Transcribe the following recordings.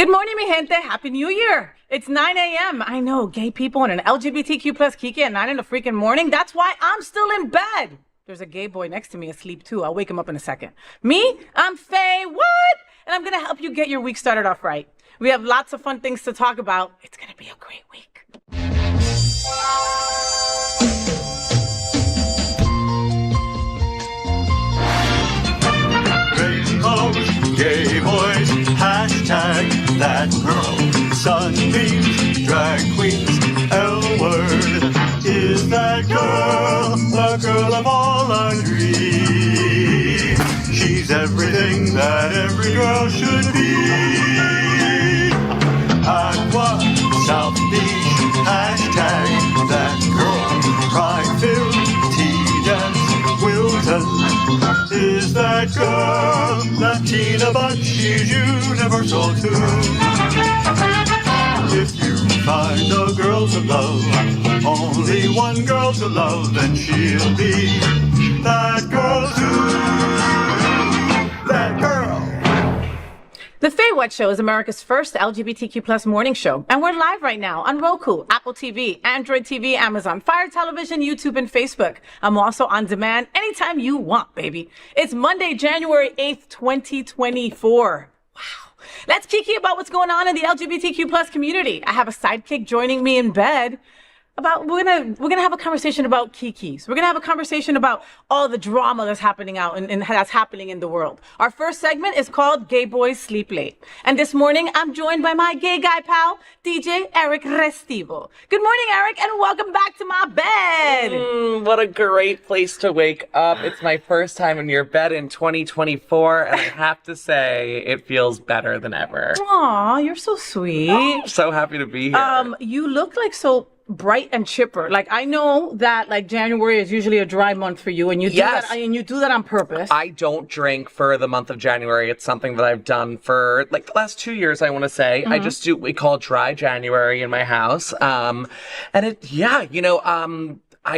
Good morning, mi gente. Happy New Year. It's 9 a.m. I know, gay people and an LGBTQ plus Kiki at 9 in the freaking morning. That's why I'm still in bed. There's a gay boy next to me asleep too. I'll wake him up in a second. Me, I'm FayWhat, and I'm gonna help you get your week started off right. We have lots of fun things to talk about. It's gonna be a great week. Gay boys, hashtag that girl, sunbeams, drag queens, L-word, is that girl, the girl of all our dreams. She's everything that every girl should be. Aqua, South Beach, hashtag that girl, pride-filled, tea-dance, Wilton, is that girl, Latina, but she's universal too. If you find a girl to love, only one girl to love, then she'll be that girl too. That girl. The FayWhat Show is America's first LGBTQ plus morning show, and we're live right now on Roku, Apple TV, Android TV, Amazon Fire Television, YouTube, and Facebook. I'm also on demand anytime you want, baby. It's Monday, January 8th, 2024. Wow. Let's kiki about what's going on in the LGBTQ plus community. I have a sidekick joining me in bed. We're gonna have a conversation about kikis. We're gonna have a conversation about all the drama that's happening out and that's happening in the world. Our first segment is called Gay Boys Sleep Late. And this morning I'm joined by my gay guy pal, DJ Eric Restivo. Good morning, Eric, and welcome back to my bed. What a great place to wake up. It's my first time in your bed in 2024, and I have to say it feels better than ever. Aw, you're so sweet. I'm so happy to be here. You look like so bright and chipper. Like, I know that like January is usually a dry month for you, and you do that, and you do that on purpose. I don't drink for the month of January. It's something that I've done for like the last 2 years, I want to say. I just do what we call dry January in my house. And I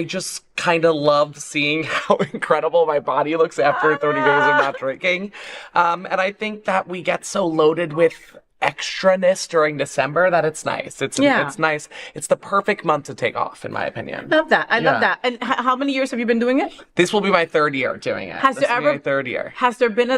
just kind of love seeing how incredible my body looks after 30 days of not drinking. And I think that we get so loaded with extraness during December that it's nice. It's nice. It's the perfect month to take off, in my opinion. Love that. I love that. And how many years have you been doing it? This will be my third year doing it. Has there been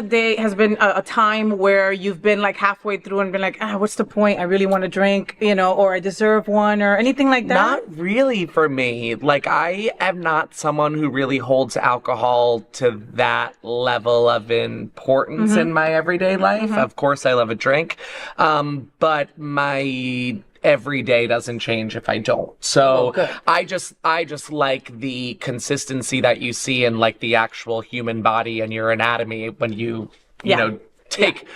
a time where you've been like halfway through and been like, what's the point? I really want to drink, or I deserve one or anything like that? Not really for me. Like, I am not someone who really holds alcohol to that level of importance in my everyday life. Of course, I love a drink. But my every day doesn't change if I don't. So I just like the consistency that you see in like the actual human body and your anatomy when you take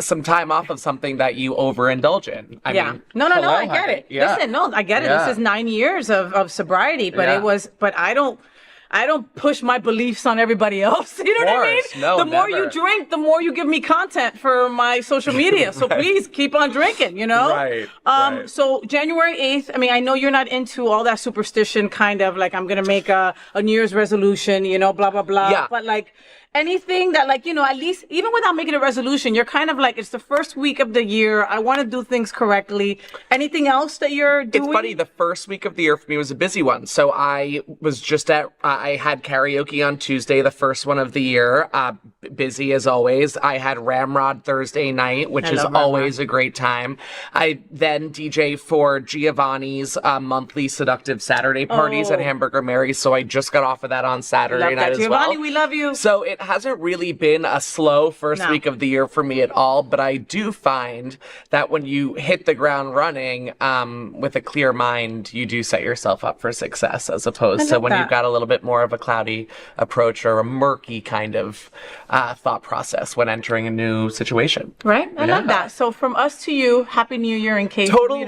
some time off of something that you overindulge in. I mean, no, I get it. Yeah. Listen, no, I get it. This is 9 years of sobriety, but I don't push my beliefs on everybody else. You know what I mean? No, the more you drink, the more you give me content for my social media. So please keep on drinking, Right. So January 8th, I mean, I know you're not into all that superstition kind of like, I'm going to make a New Year's resolution, blah, blah, blah. Yeah. But like, anything that like, at least even without making a resolution, you're kind of like, it's the first week of the year. I want to do things correctly. Anything else that you're doing? It's funny. The first week of the year for me was a busy one. So I was just I had karaoke on Tuesday, the first one of the year. Busy as always. I had Ramrod Thursday night, which is always a great time. I then DJ for Giovanni's monthly seductive Saturday parties at Hamburger Mary's. So I just got off of that on Saturday night as well. Giovanni, we love you. So it hasn't really been a slow first week of the year for me at all, but I do find that when you hit the ground running with a clear mind, you do set yourself up for success, as opposed to when you've got a little bit more of a cloudy approach or a murky kind of thought process when entering a new situation. Right? I love that. So from us to you, Happy New Year in case total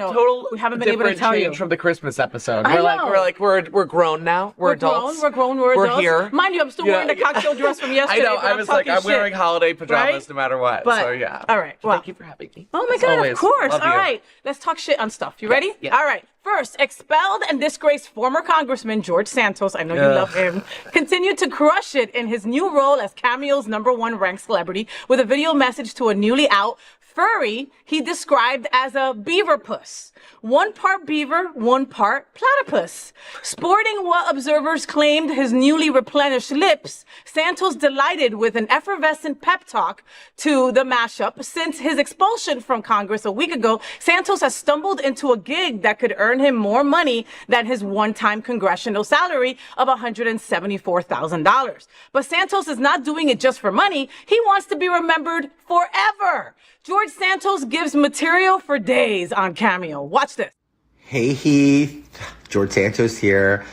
we haven't been able to tell you. From the Christmas episode. We're grown now. We're adults. We're grown. We're adults. Here. Mind you, I'm still wearing the cocktail dress from yesterday. I know. I was like, I'm wearing holiday pajamas no matter what. But, so yeah. All right. Well, thank you for having me. Oh my God, of course. Love all you. right. Let's talk shit on stuff. You ready? Yeah. All right. First, expelled and disgraced former Congressman George Santos, I know you love him, continued to crush it in his new role as Cameo's #1 ranked celebrity with a video message to a newly out furry he described as a beaver puss. 1 part beaver, 1 part platypus. Sporting what observers claimed his newly replenished lips, Santos delighted with an effervescent pep talk to the mashup. Since his expulsion from Congress a week ago, Santos has stumbled into a gig that could earn him more money than his one-time congressional salary of $174,000. But Santos is not doing it just for money. He wants to be remembered forever. George Santos gives material for days on Cameo. Watch this. Hey Heath, George Santos here.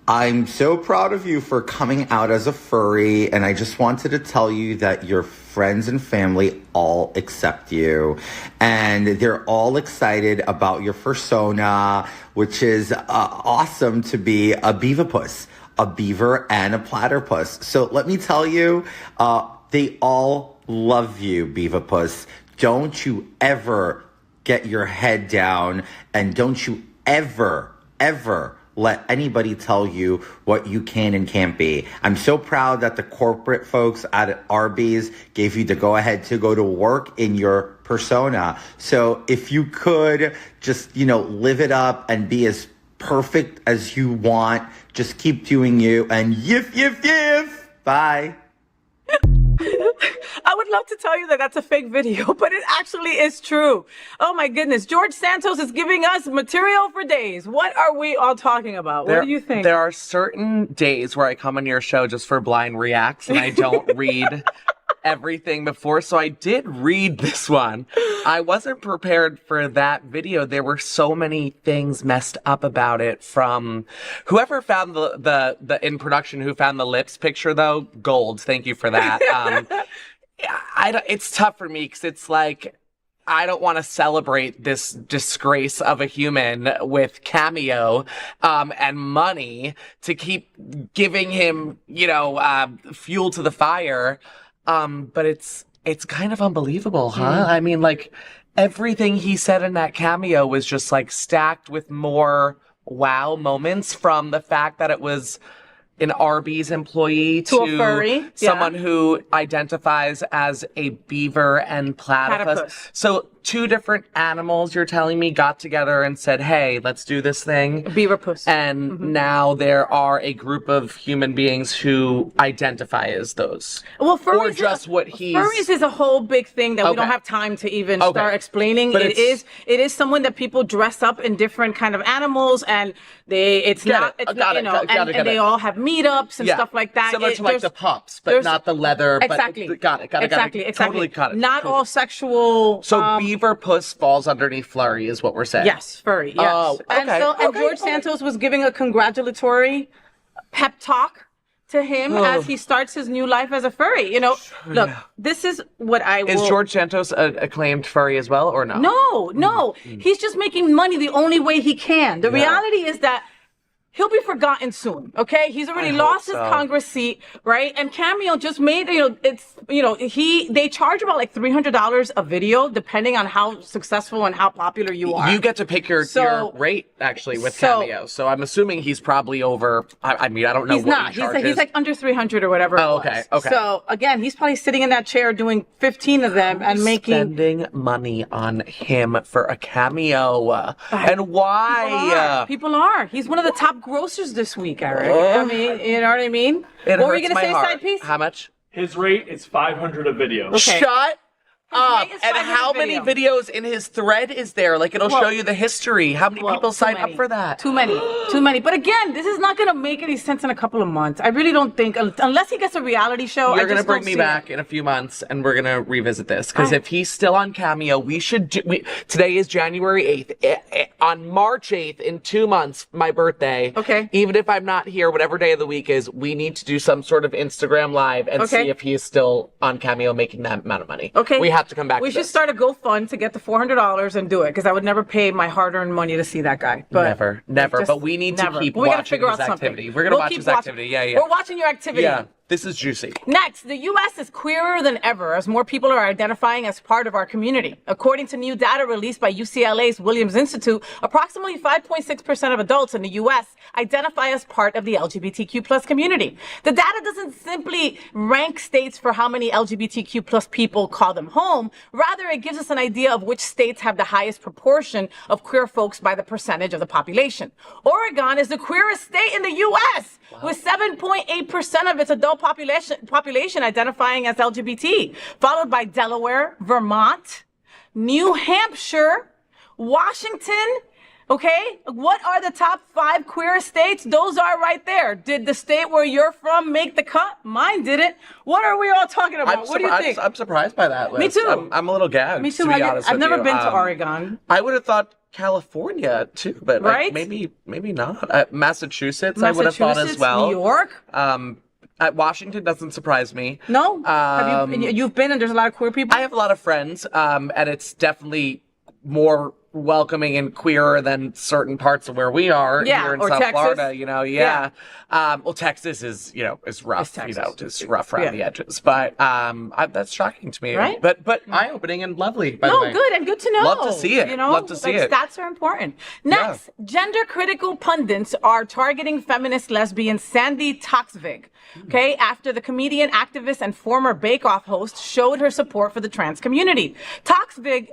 I'm so proud of you for coming out as a furry, and I just wanted to tell you that your friends and family all accept you, and they're all excited about your persona, which is awesome to be a beaverpuss, a beaver and a platypus. So let me tell you, they all love you, beaverpuss. Don't you ever get your head down, and don't you ever let anybody tell you what you can and can't be. I'm so proud that the corporate folks at Arby's gave you the go-ahead to go to work in your persona. So if you could just, live it up and be as perfect as you want, just keep doing you, and yiff. Bye. I would love to tell you that that's a fake video, but it actually is true. Oh my goodness. George Santos is giving us material for days. What are we all talking about? What do you think? There are certain days where I come on your show just for blind reacts and I don't read everything before. So I did read this one. I wasn't prepared for that video. There were so many things messed up about it from whoever found the in production who found the lips picture though. Gold. Thank you for that. It's tough for me because it's like, I don't want to celebrate this disgrace of a human with Cameo and money to keep giving him, fuel to the fire. But it's kind of unbelievable, huh? I mean, like, everything he said in that Cameo was just like stacked with more wow moments, from the fact that it was an Arby's employee to a furry, someone who identifies as a beaver and platypus. So 2 different animals, you're telling me, got together and said, hey, let's do this thing. Beaver puss. And now there are a group of human beings who identify as those. Well, furries, or just what he's... Furries is a whole big thing that we don't have time to even start explaining. But it is someone that people dress up in different kind of animals, and they all have meetups and stuff like that. Similar to like the pups, but not the leather. Exactly. But got it. Totally got it. Not all sexual. So beaver puss falls underneath flurry is what we're saying. Yes, furry. Yes. Oh, okay. And George Santos was giving a congratulatory pep talk to him as he starts his new life as a furry. Look, this is what I will... Is George Santos an acclaimed furry as well, or no? No. He's just making money the only way he can. The reality is that he'll be forgotten soon, okay? He's already lost his Congress seat, right? And Cameo just made, they charge about like $300 a video, depending on how successful and how popular you are. You get to pick your rate, actually, with Cameo. So I'm assuming he's probably over, I don't know what he charges. He's like under 300 or whatever it was. Okay. So again, he's probably sitting in that chair doing 15 of them and spending money on him for a Cameo. And why? People are. He's one of the top grocers this week, Eric. I mean, you know what I mean? What were you going to say, side piece? How much? His rate is $500 a video. Okay. Shut up. And how many videos in his thread is there? Like, it'll show you the history. How many people sign up for that? Too many. But again, this is not going to make any sense in a couple of months. I really don't think, unless he gets a reality show. You're going to bring me back in a few months, and we're going to revisit this. Because if he's still on Cameo, we should today is January 8th. On March 8th, in 2 months, my birthday. Okay. Even if I'm not here, whatever day of the week is, we need to do some sort of Instagram live and see if he is still on Cameo making that amount of money. Okay. We have to come back. We should start a GoFund to get the $400 and do it, because I would never pay my hard-earned money to see that guy. But never. But we need to keep watching his activity. We're going to watch his activity. Yeah. We're watching your activity. Yeah. This is juicy. Next, the U.S. is queerer than ever as more people are identifying as part of our community. According to new data released by UCLA's Williams Institute, approximately 5.6% of adults in the U.S. identify as part of the LGBTQ plus community. The data doesn't simply rank states for how many LGBTQ plus people call them home. Rather, it gives us an idea of which states have the highest proportion of queer folks by the percentage of the population. Oregon is the queerest state in the U.S. with 7.8% of its adult population identifying as LGBT, followed by Delaware, Vermont, New Hampshire, Washington. Okay, what are the top 5 queer states? Those are right there. Did the state where you're from make the cut? Mine didn't. What are we all talking about? What do you think? I'm surprised by that list. Me too. I'm a little gagged. Me too. To be honest I've with never you. been to Oregon. I would have thought California too, but like, Right? maybe not. Massachusetts, I would have thought as well. New York. Washington doesn't surprise me. No. Have you've been and there's a lot of queer people? I have a lot of friends, and it's definitely more welcoming and queerer than certain parts of where we are here in or South Texas. Florida, well, Texas is, is rough, just rough around the edges. But that's shocking to me. Right? But eye-opening and lovely, by the way. Good and good to know. Love to see it. Love to see it. Stats are important. Next, gender-critical pundits are targeting feminist lesbian Sandy Toksvig. Okay, after the comedian, activist, and former Bake Off host showed her support for the trans community. Toksvig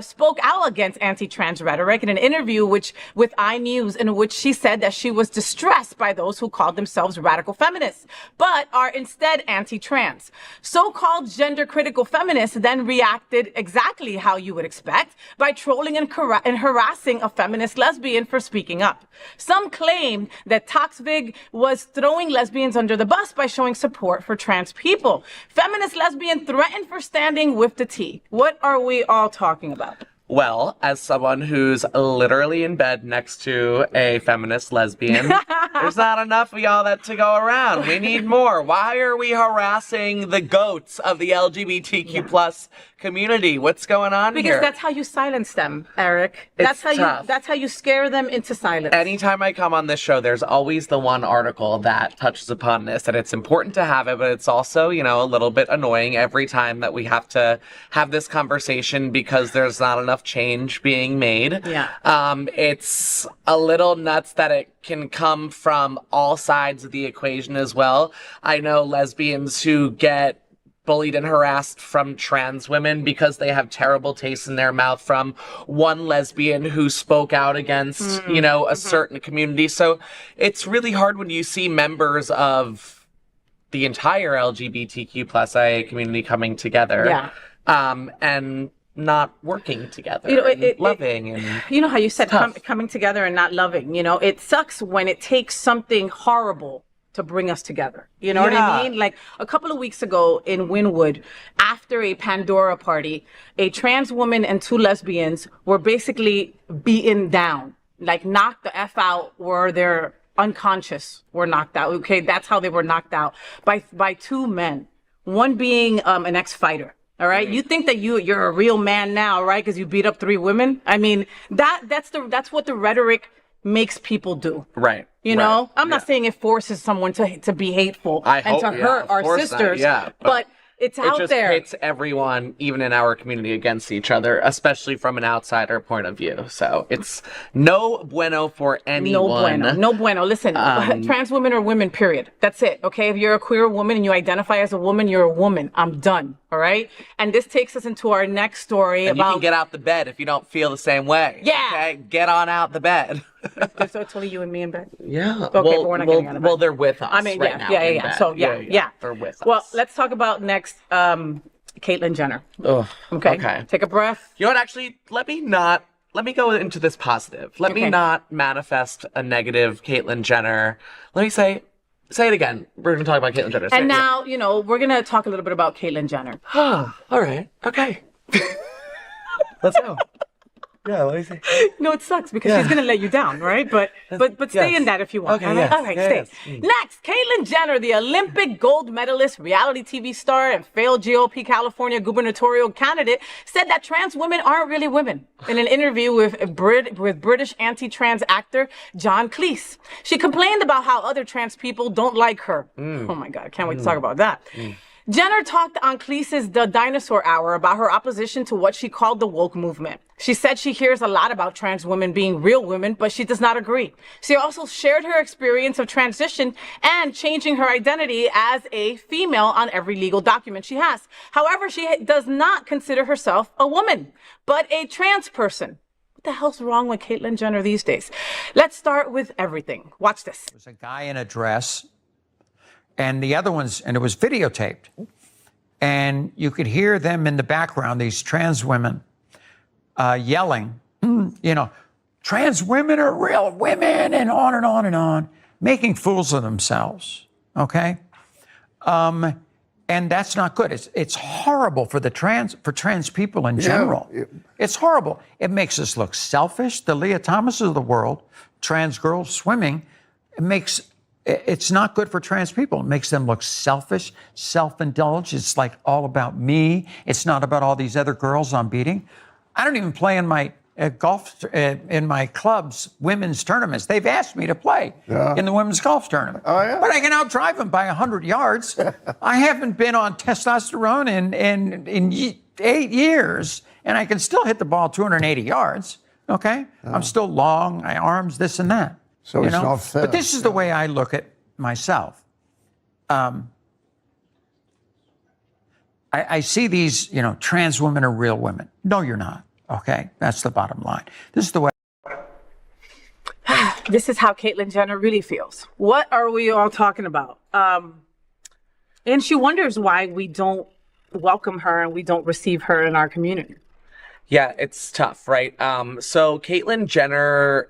spoke out against anti-trans rhetoric in an interview with iNews, in which she said that she was distressed by those who called themselves radical feminists, but are instead anti-trans. So-called gender-critical feminists then reacted exactly how you would expect, by trolling and harassing a feminist lesbian for speaking up. Some claimed that Toksvig was throwing lesbians under the bus by showing support for trans people. Feminist lesbian threatened for standing with the T. What are we all talking about? Well, as someone who's literally in bed next to a feminist lesbian, there's not enough of y'all to go around. We need more. Why are we harassing the goats of the LGBTQ plus community? What's going on here? Because that's how you silence them, Eric. It's tough. That's how you scare them into silence. Anytime I come on this show, there's always the one article that touches upon this, and it's important to have it, but it's also, a little bit annoying every time that we have to have this conversation because there's not enough change being made. Yeah. It's a little nuts that it can come from all sides of the equation as well. I know lesbians who get bullied and harassed from trans women because they have terrible taste in their mouth from one lesbian who spoke out against, a certain community. So it's really hard when you see members of the entire LGBTQ plus IA community coming together. And not working together, loving. And you know how you said coming together and not loving. It sucks when it takes something horrible to bring us together. You know what I mean? Like a couple of weeks ago in Wynwood, after a Pandora party, a trans woman and 2 lesbians were basically beaten down, like knocked the F out, where they're unconscious, were knocked out. Okay, that's how they were knocked out by 2 men, one being an ex-fighter. All right. You think that you're a real man now, right? Because you beat up 3 women. I mean, that's what the rhetoric makes people do. Right. You know, I'm not saying it forces someone to be hateful and to hurt our sisters, but it's out there. It just pits everyone, even in our community, against each other, especially from an outsider point of view. So it's no bueno for anyone. No bueno. Listen, trans women are women, period. That's it. Okay. If you're a queer woman and you identify as a woman, you're a woman. I'm done. All right. And this takes us into our next story and about. You can get out the bed if you don't feel the same way. Yeah. Okay. Get on out the bed. So it's only you and me in bed? Yeah. Okay, but we're not getting out of bed. Well, they're with us. I mean, right now. So, yeah. They're with us. Well, let's talk about next Caitlyn Jenner. Ugh. Okay. Take a breath. You know what? Actually, let me go into this positive. Let me not manifest a negative Caitlyn Jenner. Let me say it again. We're going to talk about Caitlyn Jenner. And now, we're going to talk a little bit about Caitlyn Jenner. All right. Okay. Let's go. Yeah, what do you think? No, it sucks because she's gonna let you down, right? But stay in that if you want. Okay, All right, yes. all right, Yeah, stay. yes. Next, Caitlyn Jenner, the Olympic gold medalist, reality TV star, and failed GOP California gubernatorial candidate, said that trans women aren't really women. In an interview with British anti-trans actor John Cleese, she complained about how other trans people don't like her. Oh my God, I can't wait to talk about that. Jenner talked on Cleese's The Dinosaur Hour about her opposition to what she called the woke movement. She said she hears a lot about trans women being real women, but she does not agree. She also shared her experience of transition and changing her identity as a female on every legal document she has. However, she does not consider herself a woman, but a trans person. What the hell's wrong with Caitlyn Jenner these days? Let's start with everything. Watch this. There's a guy in a dress, and the other ones, and it was videotaped. And you could hear them in the background, these trans women yelling, trans women are real women, and on and on and on, making fools of themselves, okay? And that's not good. It's horrible for trans people in general. Yeah. It's horrible. It makes us look selfish. The Leah Thomases of the world, trans girls swimming, it's not good for trans people. It makes them look selfish, self-indulged. It's like all about me. It's not about all these other girls I'm beating. I don't even play in my in my club's women's tournaments. They've asked me to play in the women's golf tournament. Oh, yeah? But I can outdrive them by 100 yards. I haven't been on testosterone in 8 years, and I can still hit the ball 280 yards, okay? I'm still long, my arms, this and that. So it's not fair. But this is the way I look at myself. I see these, trans women are real women. No, you're not. Okay, that's the bottom line. This is the way. This is how Caitlyn Jenner really feels. What are we all talking about? And she wonders why we don't welcome her and we don't receive her in our community. Yeah, it's tough, right? So Caitlyn Jenner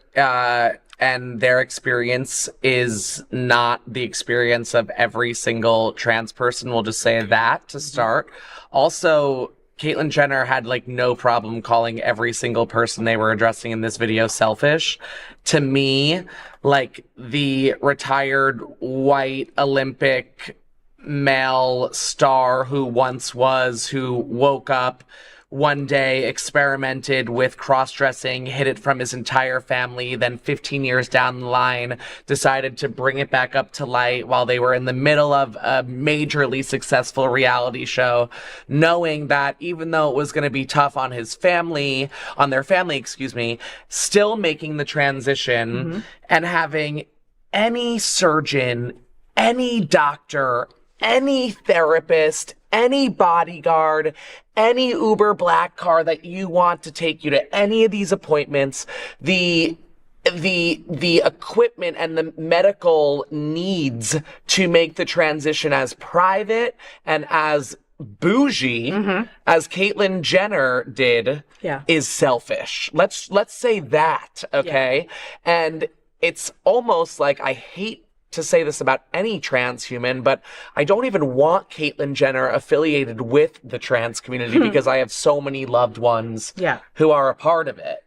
and their experience is not the experience of every single trans person. We'll just say that to start. Also, Caitlyn Jenner had no problem calling every single person they were addressing in this video selfish. To me, the retired white Olympic male star who woke up one day, experimented with cross-dressing, hid it from his entire family, then 15 years down the line, decided to bring it back up to light while they were in the middle of a majorly successful reality show, knowing that even though it was going to be tough on their family, still making the transition and having any surgeon, any doctor, any therapist, any bodyguard, any Uber black car that you want to take you to any of these appointments, the equipment and the medical needs to make the transition as private and as bougie as Caitlyn Jenner did is selfish. Let's say that, okay? Yeah. And it's almost like, I hate to say this about any trans human, but I don't even want Caitlyn Jenner affiliated with the trans community because I have so many loved ones who are a part of it.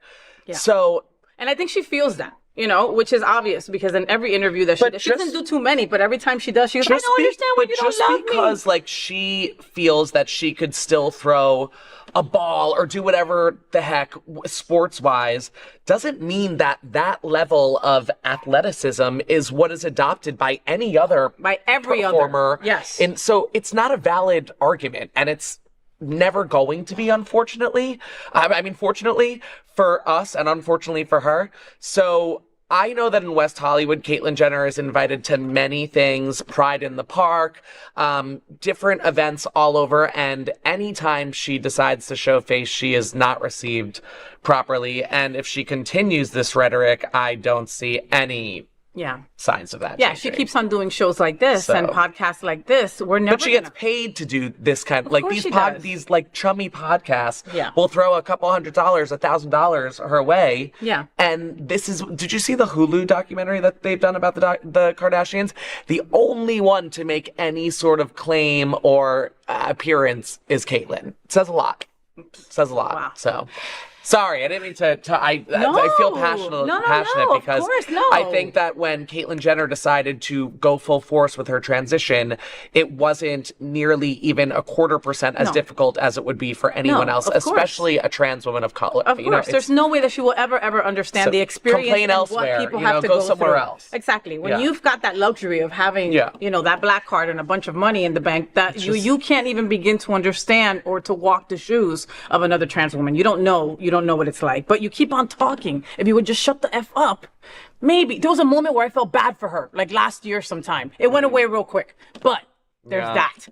Yeah. So, and I think she feels that, which is obvious because in every interview that she does, she doesn't do too many, but every time she does, she's like, I don't understand why you don't love me. Just because she feels that she could still throw a ball or do whatever the heck sports-wise doesn't mean that level of athleticism is what is adopted by any other performer. Yes. And so it's not a valid argument, and it's never going to be, unfortunately. Fortunately for us and unfortunately for her. So I know that in West Hollywood, Caitlyn Jenner is invited to many things, Pride in the Park, different events all over, and anytime she decides to show face, she is not received properly. And if she continues this rhetoric, I don't see any signs of that. Yeah, she keeps on doing shows like this and podcasts like this. But she gets paid to do this kind of these chummy podcasts will throw a couple $100, $1,000 her way. Yeah. And did you see the Hulu documentary that they've done about the Kardashians? The only one to make any sort of claim or appearance is Caitlyn. It says a lot. Wow. Sorry, I didn't mean to. I feel passionate because of course, no. I think that when Caitlyn Jenner decided to go full force with her transition, it wasn't nearly even 0.25% as difficult as it would be for anyone else, especially a trans woman of color. Of course, there's no way that she will ever understand the experience complain and elsewhere, what people have to go go somewhere through. else. Exactly. When you've got that luxury of having, that black card and a bunch of money in the bank, that you can't even begin to understand or to walk the shoes of another trans woman. You don't know what it's like, but you keep on talking. If you would just shut the F up, maybe. There was a moment where I felt bad for her, like last year sometime. It went away real quick, but there's that.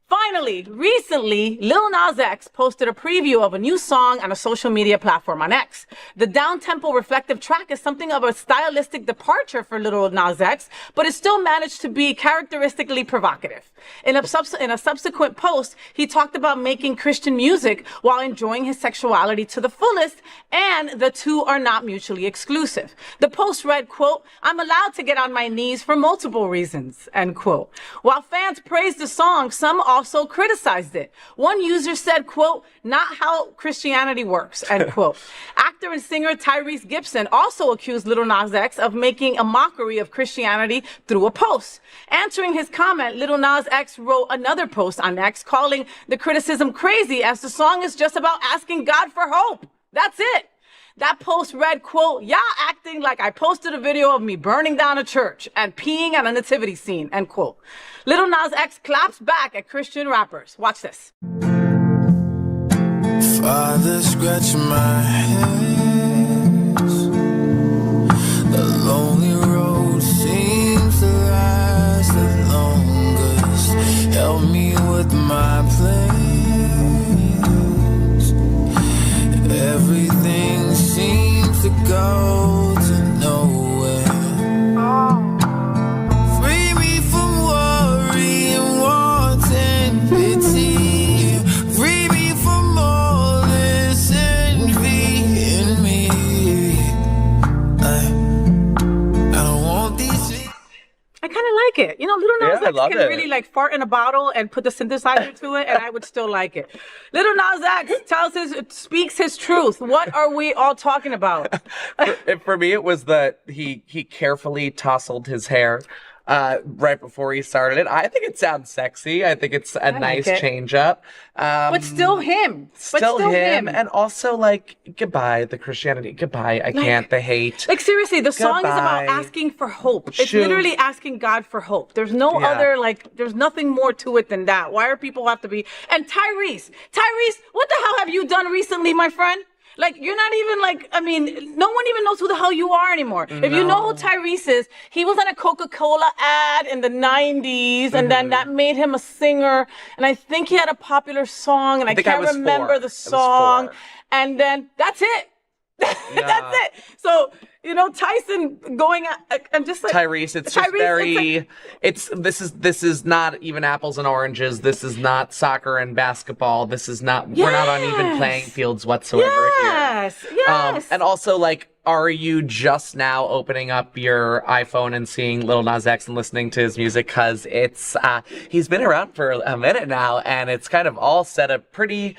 Finally, recently, Lil Nas X posted a preview of a new song on a social media platform on X. The down-tempo reflective track is something of a stylistic departure for Lil Nas X, but it still managed to be characteristically provocative. In a subsequent post, he talked about making Christian music while enjoying his sexuality to the fullest, and the two are not mutually exclusive. The post read, quote, "I'm allowed to get on my knees for multiple reasons," end quote. While fans praised the song, some also criticized it. One user said, quote, "Not how Christianity works," end quote. Actor and singer Tyrese Gibson also accused Lil Nas X of making a mockery of Christianity through a post. Answering his comment, Lil Nas X wrote another post on X calling the criticism crazy, as the song is just about asking God for hope. That's it. That post read, quote, "Y'all acting like I posted a video of me burning down a church and peeing at a nativity scene," end quote. Lil Nas X claps back at Christian rappers. Watch this. Father, scratch my hands. The lonely road seems to last the longest. Help me with my plans. Everything seems to go to nowhere. Free me from worry and want and pity. Free me from all this envy in me. I don't want these things. I kind of like it. Lil Nas X can really like fart in a bottle and put the synthesizer to it, and I would still like it. Lil Nas X speaks his truth. What are we all talking about? For me, it was that he carefully tousled his hair right before he started it. I think it sounds sexy. I think it's a nice change up. But still him. Still him. And also, like, goodbye, the Christianity. Goodbye, I can't, the hate. Like, seriously, the song is about asking for hope. It's literally asking God for hope. There's no other, there's nothing more to it than that. Why are people have to be... And Tyrese, what the hell have you done recently, my friend? Like, you're not even no one even knows who the hell you are anymore. If you know who Tyrese is, he was on a Coca-Cola ad in the 90s, and then that made him a singer. And I think he had a popular song, and I can't remember the song. And then that's it. That's it. So, Tyson going and just like Tyrese, it's just very, this is not even apples and oranges. This is not soccer and basketball. This is not, we're not on even playing fields whatsoever here. Yes. And also, like, are you just now opening up your iPhone and seeing Lil Nas X and listening to his music? Because it's, he's been around for a minute now, and it's kind of all set a pretty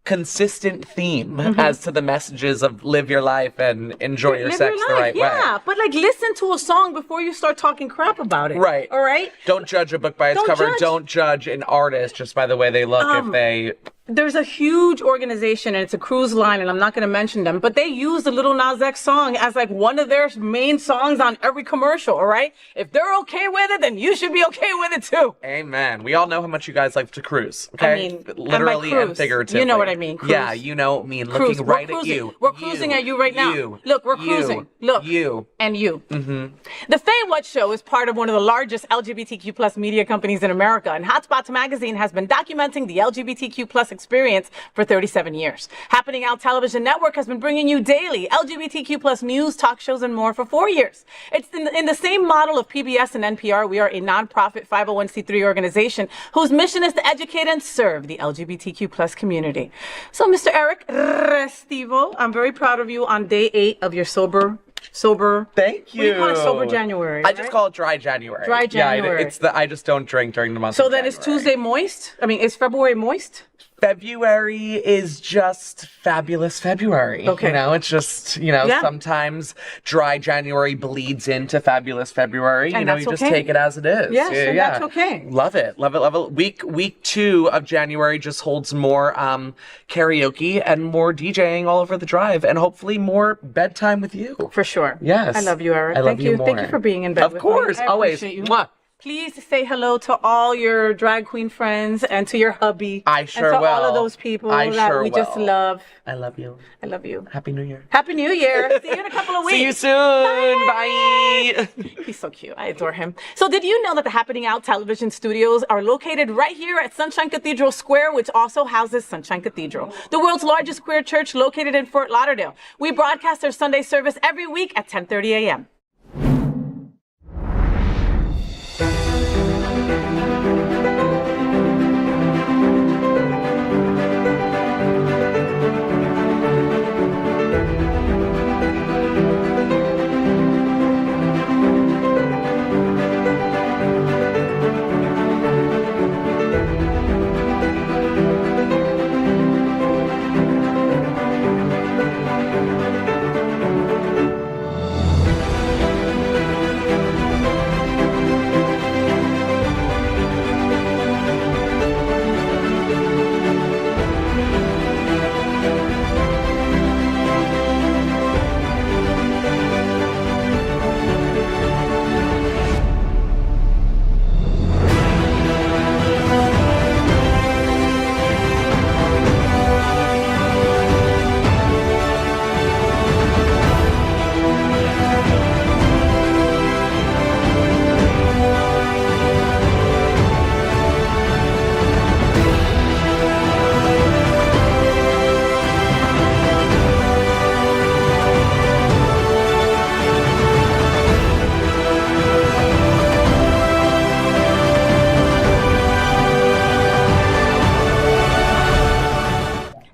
consistent theme as to the messages of live your life and enjoy your sex the right way. Yeah, but like listen to a song before you start talking crap about it. Right. All right? Don't judge a book by its cover. Don't judge an artist just by the way they look if they... There's a huge organization, and it's a cruise line, and I'm not going to mention them, but they use the Lil Nas X song as like one of their main songs on every commercial, all right? If they're okay with it, then you should be okay with it too. Amen. We all know how much you guys like to cruise, okay? I mean, literally and figuratively. You know what I mean. Cruise. Yeah, looking right at you. We're cruising at you right now. Look, we're cruising. Look. You. And you. The FayWhat show is part of one of the largest LGBTQ plus media companies in America, and Hotspots magazine has been documenting the LGBTQ plus experience for 37 years. Happening Out Television Network has been bringing you daily LGBTQ plus news, talk shows, and more for 4 years. It's in the same model of PBS and NPR. We are a nonprofit 501c3 organization whose mission is to educate and serve the LGBTQ plus community. So, Mr. Eric Restivo, I'm very proud of you on day 8 of your sober. Thank you. What do you call it? Sober January. Right? I just call it dry January. Dry January. Yeah, I just don't drink during the month. So of then January. is Tuesday moist? I mean, is February moist? February is just fabulous February. Okay. You know, it's just, sometimes dry January bleeds into fabulous February. And you know, that's you just okay. take it as it is. Yes, and that's okay. Love it. Love it. Love it. Week 2 of January just holds more karaoke and more DJing all over the drive, and hopefully more bedtime with you. For sure. Yes. I love you, Eric. I love you more. Thank you for being in bed Of with course. me. I Always. appreciate you. Mwah. Please say hello to all your drag queen friends and to your hubby. I sure and to will. all of those people I that sure we just will. love. I love you. I love you. Happy New Year. Happy New Year. See you in a couple of weeks. See you soon. Bye. He's so cute. I adore him. So did you know that the Happening Out television studios are located right here at Sunshine Cathedral Square, which also houses Sunshine Cathedral, the world's largest queer church located in Fort Lauderdale. We broadcast our Sunday service every week at 10:30 a.m.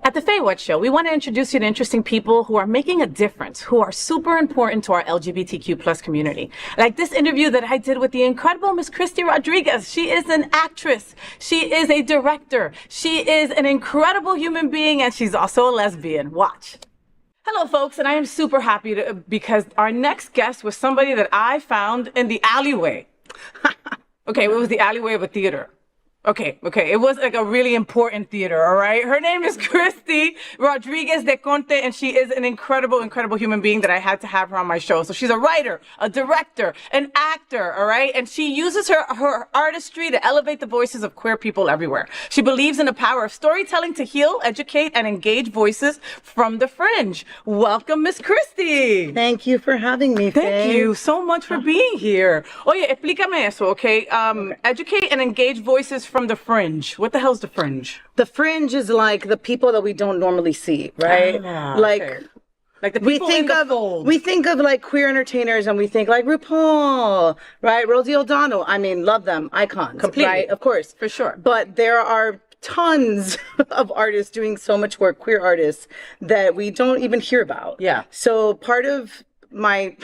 At the FayWhat Show, we want to introduce you to interesting people who are making a difference, who are super important to our LGBTQ plus community. Like this interview that I did with the incredible Miss Christy Rodriguez. She is an actress. She is a director. She is an incredible human being, and she's also a lesbian. Watch. Hello, folks, and I am super happy because our next guest was somebody that I found in the alleyway. Okay, it was the alleyway of a theater. Okay. It was like a really important theater, all right? Her name is Christy Rodriguez de Conte, and she is an incredible, incredible human being that I had to have her on my show. So she's a writer, a director, an actor, all right? And she uses her artistry to elevate the voices of queer people everywhere. She believes in the power of storytelling to heal, educate, and engage voices from the fringe. Welcome, Miss Christy. Thank you for having me, Faye. Thank you so much for being here. Oye, explícame eso, okay? Educate and engage voices from the fringe. What the hell's the fringe? The fringe is like the people that we don't normally see, right? Like the people in the fold. We think of like queer entertainers and we think like RuPaul, right? Rosie O'Donnell. I mean, love them. Icons. Completely. Right? Of course. For sure. But there are tons of artists doing so much work, queer artists, that we don't even hear about. Yeah. So part of my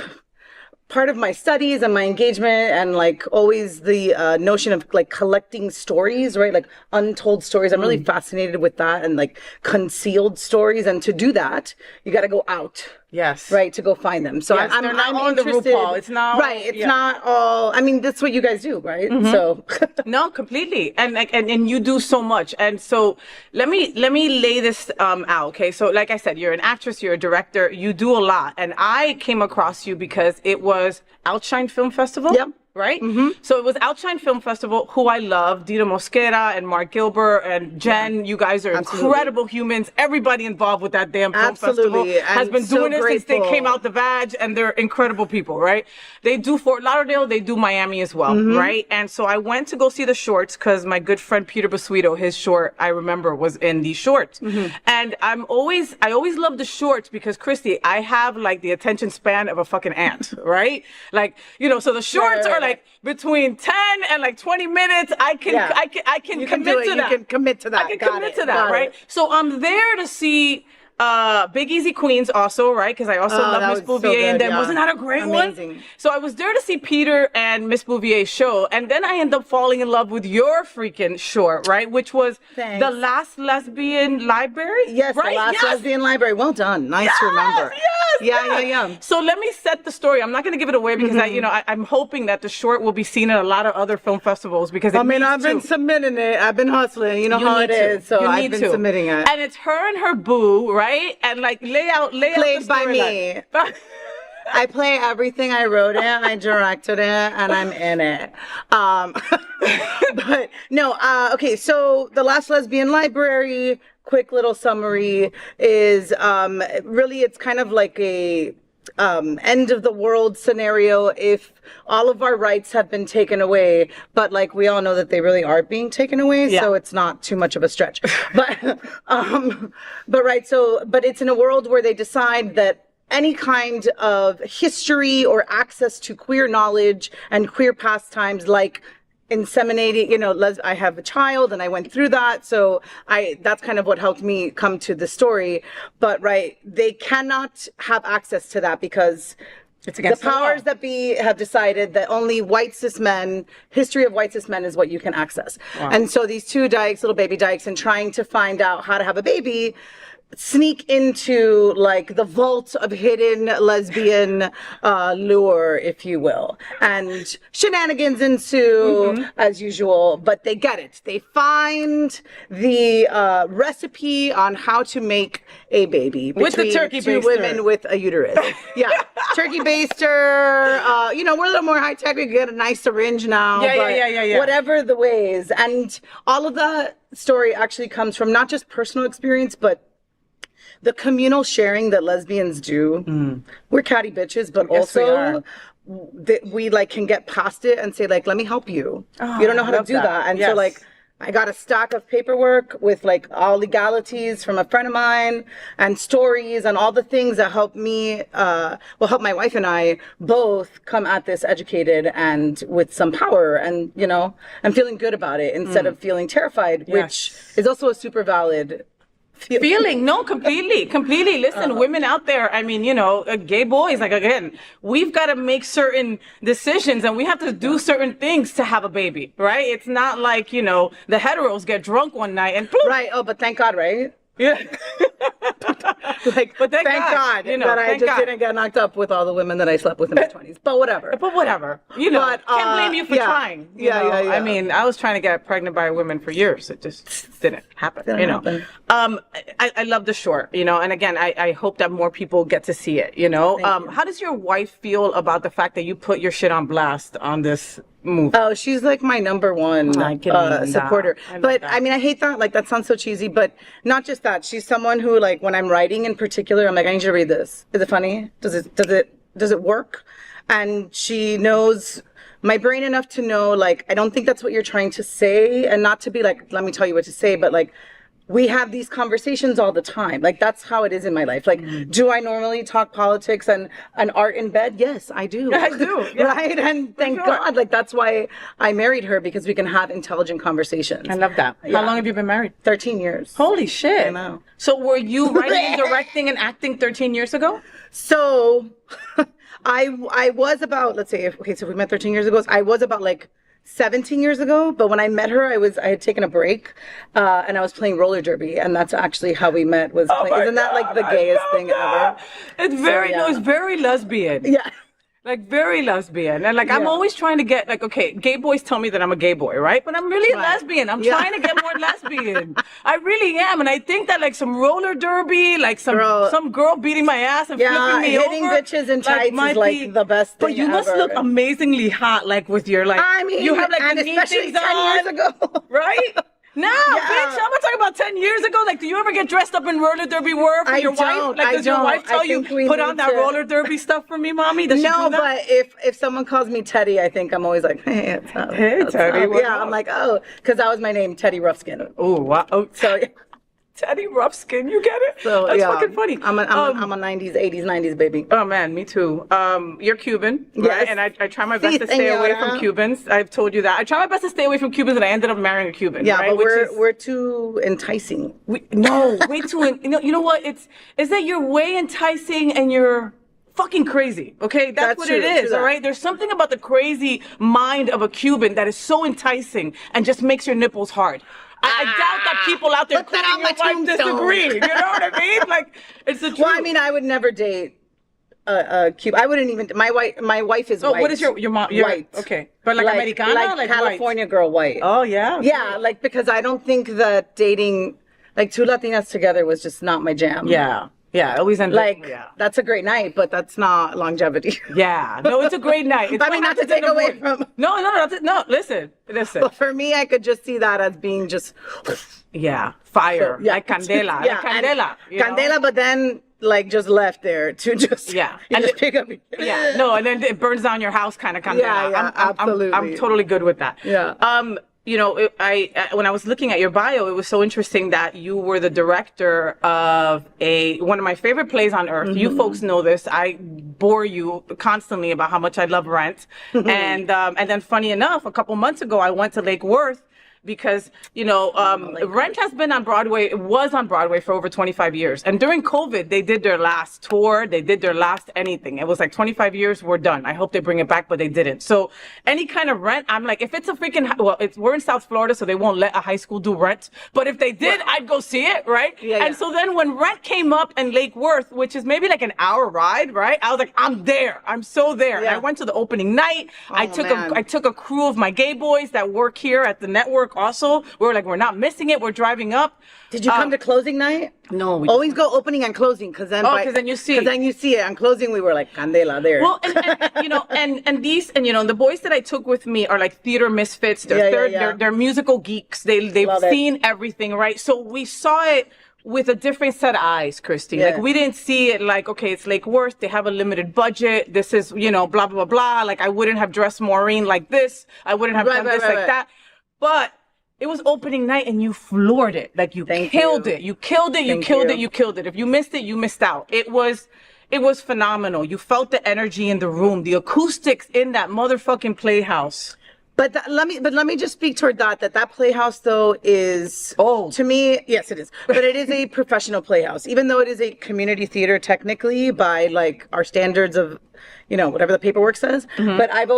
studies and my engagement and like always the notion of like collecting stories, right? Like untold stories. I'm really fascinated with that and like concealed stories. And to do that, you got to go out. Yes. Right. To go find them. So yes, I'm all interested. The RuPaul. It's not right. It's not all. I mean, that's what you guys do, right? So no, completely. And you do so much. And so let me lay this out. Okay. So like I said, you're an actress, you're a director, you do a lot. And I came across you because it was Outshine Film Festival. Yep. Right? So it was Outshine Film Festival, who I love, Dita Mosquera and Mark Gilbert and Jen. You guys are incredible humans. Everybody involved with that damn film festival has been doing this since they came out the vag, and they're incredible people, right? They do Fort Lauderdale, they do Miami as well, right? And so I went to go see the shorts because my good friend Peter Basuito, his short, I remember, was in these shorts. And I always love the shorts because, Christy, I have like the attention span of a fucking ant, right? Like, you know, so the shorts are like between 10 and like 20 minutes. I can commit to that. You can commit to that. I can commit to that, right? So I'm there to see Big Easy Queens also, right? Because I also love Miss Bouvier. So and then yeah. wasn't that a great Amazing. one? So I was there to see Peter and Miss Bouvier's show. And then I ended up falling in love with your freaking short, right? Which was The Last Lesbian Library. Yes, right? The Last Lesbian Library. Well done. Nice to remember. Yeah. So let me set the story. I'm not going to give it away because I'm hoping that the short will be seen at a lot of other film festivals because I've been submitting it. I've been hustling. You know how it is. So I've been submitting it. And it's her and her boo, right? And like lay out Played the by story me. I play everything. I wrote it, I directed it, and I'm in it. But no, okay, so The Last Lesbian Library, quick little summary, is really it's kind of like a end of the world scenario if all of our rights have been taken away, but like we all know that they really are being taken away, so it's not too much of a stretch. But but it's in a world where they decide that any kind of history or access to queer knowledge and queer pastimes like inseminating, I have a child and I went through that. So that's kind of what helped me come to the story. But they cannot have access to that because it's against the powers that be have decided that only history of white cis men is what you can access. Wow. And so these two dykes, little baby dykes, and trying to find out how to have a baby, sneak into like the vault of hidden lesbian lure, if you will, and shenanigans ensue as usual, but they get it. They find the recipe on how to make a baby with the turkey two baster. Women with a uterus. Yeah, turkey baster. We're a little more high tech. We can get a nice syringe now. Yeah. Whatever the ways, and all of the story actually comes from not just personal experience, but the communal sharing that lesbians do. We're catty bitches, but also we like can get past it and say like, let me help you. You don't know how to do that. And so like, I got a stack of paperwork with like all legalities from a friend of mine and stories and all the things that help me, help my wife and I both come at this educated and with some power and, I'm feeling good about it instead of feeling terrified, which is also a super valid feeling. No, completely. Listen, women out there, I mean, gay boys, like, again, we've got to make certain decisions and we have to do certain things to have a baby, right? It's not like, the heteros get drunk one night and poof. Right. Oh, but thank God, right? Yeah. But thank God that I just didn't get knocked up with all the women that I slept with in my 20s. But whatever. Can't blame you for trying. Yeah. I mean, I was trying to get pregnant by women for years. It just didn't happen. I love the short, and again, I hope that more people get to see it, How does your wife feel about the fact that you put your shit on blast on this movie? Oh, she's like my number one supporter. But I mean, I hate that. Like, that sounds so cheesy, but not just that. She's someone who, like, when I'm writing in particular, I'm like, I need you to read this. Is it funny? Does it work? And she knows my brain enough to know, like, I don't think that's what you're trying to say, and not to be like, let me tell you what to say, but like, we have these conversations all the time. Like, that's how it is in my life. Like, do I normally talk politics and art in bed? Yes, I do. I do. Yeah. Right? And thank God. Like, that's why I married her, because we can have intelligent conversations. I love that. Yeah. How long have you been married? 13 years. Holy shit. I know. So were you writing and directing and acting 13 years ago? So I was about, let's say, so we met 13 years ago. So I was about like 17 years ago, but when I met her, I had taken a break, and I was playing roller derby, and that's actually how we met. Isn't that like the gayest thing ever? It's it's very lesbian. Yeah. Like, very lesbian. And like, I'm always trying to get, like, okay, gay boys tell me that I'm a gay boy, right? But I'm really a lesbian. I'm trying to get more lesbian. I really am. And I think that like some roller derby, like some girl beating my ass and flipping me hitting over. bitches in tights is like the best thing But you must look amazingly hot, like with your, like, I mean, you have like and the neat especially things 10 years ago. Right? No, bitch, I'm not talking about 10 years ago. Like, do you ever get dressed up in roller derby wear for your wife? Like, does your wife tell you, put on that roller derby stuff for me, mommy? Does she do that? But if someone calls me Teddy, I think I'm always like, hey, what's up? Hey, Teddy. Yeah, I'm like, oh, because that was my name, Teddy Roughskin. Oh, wow. Oh. So, Teddy rough skin, you get it? So That's fucking funny. I'm a 90s, 80s, 90s baby. Oh man, me too. You're Cuban, right? Yes. And I try my best to stay away from Cubans. I've told you that. I try my best to stay away from Cubans, and I ended up marrying a Cuban. Yeah, right? but we're too enticing. Way too. You know what? Is that you're way enticing and you're fucking crazy. Okay, that's what true, it is. true All right. There's something about the crazy mind of a Cuban that is so enticing and just makes your nipples hard. I doubt that people out there Put that on my including your wife tombstone. disagree. You know what I mean? Like, it's the truth. Well, I mean, I would never date a Cuban. I wouldn't even. My wife is white. What is your mom? White. Okay, but like Americana, like California white. girl white. Oh yeah. Yeah, like because I don't think that dating like two Latinas together was just not my jam. Yeah. Yeah, it always ends Like up, yeah. that's a great night, but that's not longevity. Yeah, no, it's a great night. It's I mean, not to take away from. No, listen. But for me, I could just see that as being just. Yeah, fire, like candela, Yeah, like candela. and candela, but then like just left there to just and just pick up. Yeah, no, and then it burns down your house, kind of candela. Yeah, absolutely. I'm totally good with that. Yeah. You know, when I was looking at your bio, it was so interesting that you were the director of one of my favorite plays on earth. Mm-hmm. You folks know this. I bore you constantly about how much I love Rent. And then funny enough, a couple months ago, I went to Lake Worth because, you know, Rent has been on Broadway, it was on Broadway for over 25 years. And during COVID, they did their last tour, they did their last anything. It was like 25 years, we're done. I hope they bring it back, but they didn't. So any kind of Rent, I'm like, if it's a freaking, we're in South Florida, so they won't let a high school do Rent. But if they did, I'd go see it, right? And so then when Rent came up in Lake Worth, which is maybe like an hour ride, right? I was like, I'm there. I'm so there. And I went to the opening night. I took a crew of my gay boys that work here at the network. Also, we were like, we're not missing it. We're driving up. Did you come to closing night? No. Always go opening and closing, because then you see. Because then you see it. On closing, we were like candela there. Well, and you know, and the boys that I took with me are like theater misfits. They're musical geeks. They've seen everything, right? So we saw it with a different set of eyes, Christy. Like, we didn't see it like, okay, it's Lake Worth. They have a limited budget. This is, you know, blah, blah, blah. Like, I wouldn't have dressed Maureen like this. I wouldn't have done this like that. But it was opening night and you floored it. Like, you killed it. You killed it. You killed it. You killed it. If you missed it, you missed out. It was phenomenal. You felt the energy in the room, the acoustics in that motherfucking playhouse. But let me just speak toward that Playhouse though is to me, yes it is, but it is a professional playhouse, even though it is a community theater technically by like our standards of, you know, whatever the paperwork says. But I've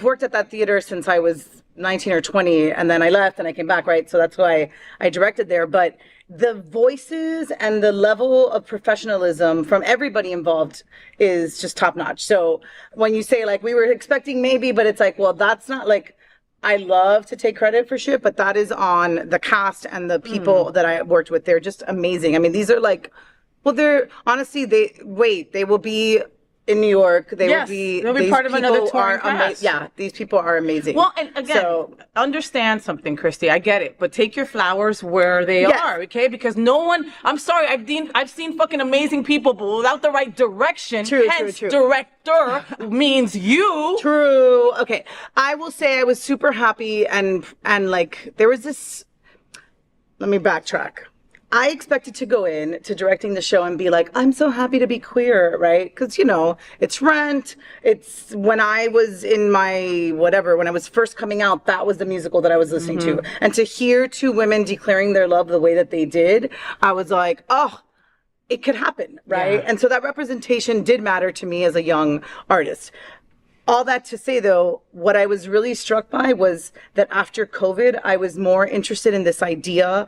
worked at that theater since I was 19 or 20, and then I left and I came back, right? So that's why I directed there. But the voices and the level of professionalism from everybody involved is just top notch. So when you say like we were expecting maybe, but it's like, well, that's not like, I love to take credit for shit, but that is on the cast and the people that I worked with. They're just amazing. I mean, these are like, well, they're honestly, they will be in New York. They'll be part of another touring cast. Yeah, these people are amazing. Well, and again, understand something, Christy. I get it, but take your flowers where they are, okay? Because no one. I'm sorry, I've seen fucking amazing people, but without the right direction. True. Director means you. True. Okay, I will say I was super happy and like there was this. Let me backtrack. I expected to go in to directing the show and be like, I'm so happy to be queer, right? Because, you know, it's Rent. It's when I was in my whatever, when I was first coming out, that was the musical that I was listening to. And to hear two women declaring their love the way that they did, I was like, oh, it could happen, right? Yeah. And so that representation did matter to me as a young artist. All that to say, though, what I was really struck by was that after COVID, I was more interested in this idea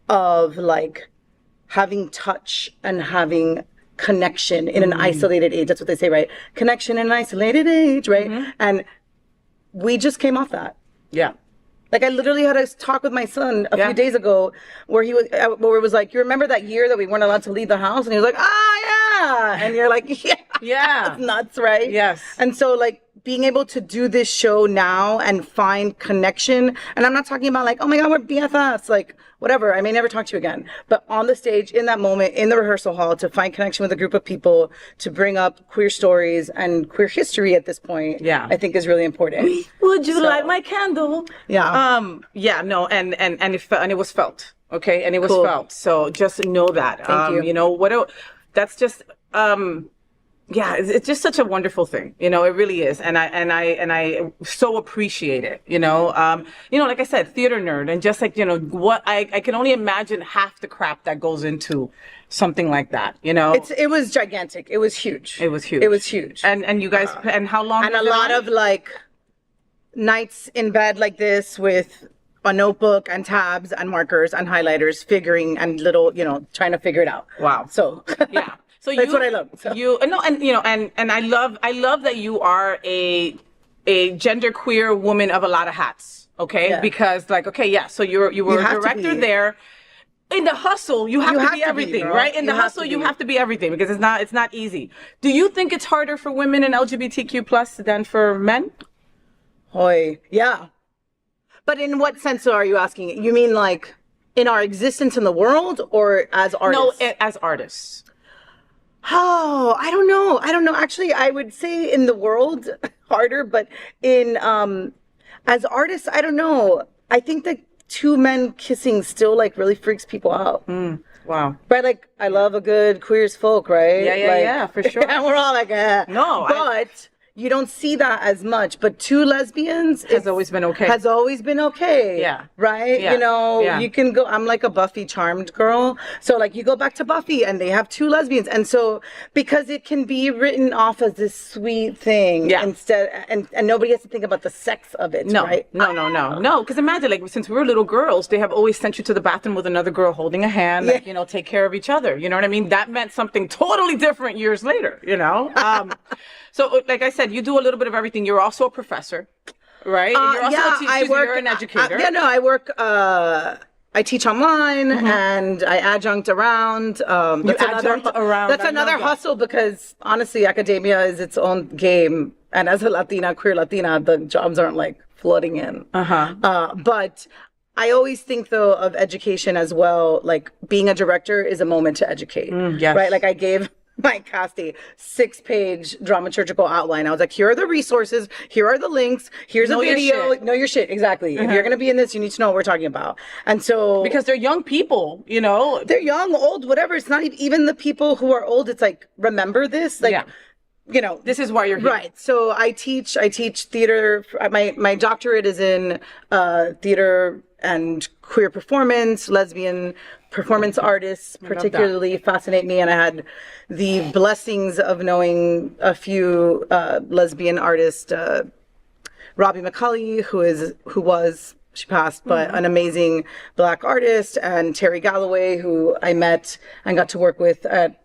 of like having touch and having connection in an isolated age. That's what they say, right? Connection in an isolated age, right? And we just came off that. Yeah. Like I literally had a talk with my son a few days ago where it was like, you remember that year that we weren't allowed to leave the house? And he was like, yeah. And you're like, yeah. That's nuts, right? Yes. And so like being able to do this show now and find connection, and I'm not talking about like, oh my God, we're BFFs, like whatever, I may never talk to you again, but on the stage, in that moment, in the rehearsal hall, to find connection with a group of people, to bring up queer stories and queer history at this point, I think is really important. Would you light my candle? Yeah. Yeah, no, and it was felt, okay? And it was felt, so just know that. Thank you. You know, that's just, yeah, it's just such a wonderful thing, you know. It really is, and I so appreciate it, you know. Like I said, theater nerd, and just like, you know, what I can only imagine half the crap that goes into something like that, you know. It was gigantic. It was huge. It was huge. It was huge. And you guys, and how long? And a lot of like nights in bed like this with a notebook and tabs and markers and highlighters, figuring and little, you know, trying to figure it out. Wow. So yeah. So that's what I love. So. And I love that you are a gender queer woman of a lot of hats. Okay, Yeah. Because like, okay, yeah. So you were a director there. In the hustle, you have to be everything, right? In the hustle, you have to be everything, because it's not easy. Do you think it's harder for women in LGBTQ plus than for men? Hoy, yeah. But in what sense are you asking? You mean like in our existence in the world, or as artists? No, as artists. Oh, I don't know. Actually, I would say in the world harder, but in as artists, I don't know. I think that two men kissing still like really freaks people out. Wow. Right, like I love a good queer as folk, right? Yeah, for sure. And we're all like, No, but you don't see that as much. But two lesbians has always been okay. Has always been okay. Yeah. Right? Yeah. You know, Yeah. you can go, I'm like a Buffy charmed girl. So like you go back to Buffy and they have two lesbians. And so because it can be written off as this sweet thing instead, and nobody has to think about the sex of it, right? No. Because imagine, like, since we were little girls, they have always sent you to the bathroom with another girl holding a hand, like, you know, take care of each other. You know what I mean? That meant something totally different years later, you know? So, like I said, you do a little bit of everything. You're also a professor, right? You're also you're an educator. I work. I teach online and I adjunct around. That's another hustle, because honestly, academia is its own game. And as a Latina, queer Latina, the jobs aren't like flooding in. But I always think though of education as well. Like being a director is a moment to educate, right? Like I gave my cast a 6-page dramaturgical outline. I was like, here are the resources, here are the links, here's a video. Know your shit, exactly. If you're gonna be in this, you need to know what we're talking about. And so because they're young people, you know, they're young, old, whatever. It's not even the people who are old. It's like, remember this, like. You know, this is why you're here. Right. So I teach theater. My doctorate is in theater and queer performance. Lesbian performance artists particularly fascinate me, and I had the blessings of knowing a few lesbian artists. Robbie McCulley, she passed, but an amazing Black artist, and Terry Galloway, who I met and got to work with at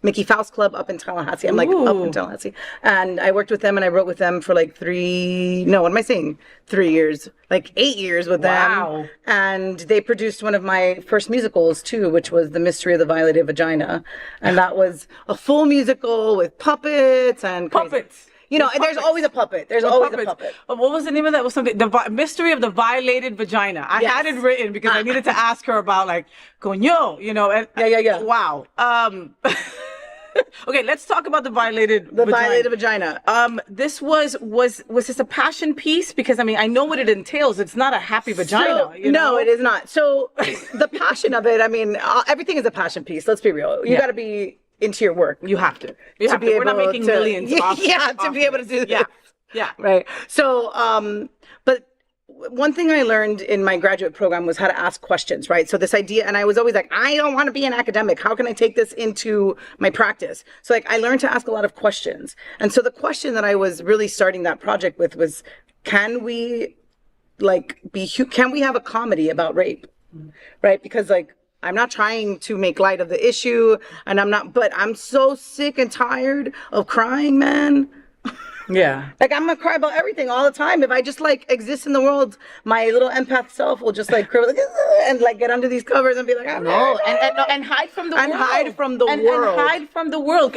Mickey Faust Club up in Tallahassee. I'm like up in Tallahassee. And I worked with them and I wrote with them for like 3 years, like 8 years with them. Wow. And they produced one of my first musicals too, which was The Mystery of the Violated Vagina. And that was a full musical with puppets and crazy. Puppets. You know, there's always a puppet. There's always a puppet. What was the name of that? Was something Mystery of the Violated Vagina. I had it written because I needed to ask her about like coño, you know. And, yeah. Wow. Okay, let's talk about the violated vagina. This was this a passion piece? Because I mean, I know what it entails. It's not a happy vagina. No, it is not. So the passion of it, I mean, everything is a passion piece. Let's be real. You got to be into your work. You have to. We're not making millions. To be able to do this. Yeah. Right. So, but one thing I learned in my graduate program was how to ask questions, right? So this idea, and I was always like, I don't want to be an academic. How can I take this into my practice? So like, I learned to ask a lot of questions. And so the question that I was really starting that project with was, can we have a comedy about rape? Right? Because like, I'm not trying to make light of the issue, but I'm so sick and tired of crying, man. Yeah. Like, I'm gonna cry about everything all the time. If I just like exist in the world, my little empath self will just like cry and like get under these covers and be like, and hide from the world. And hide from the world. And hide from the world.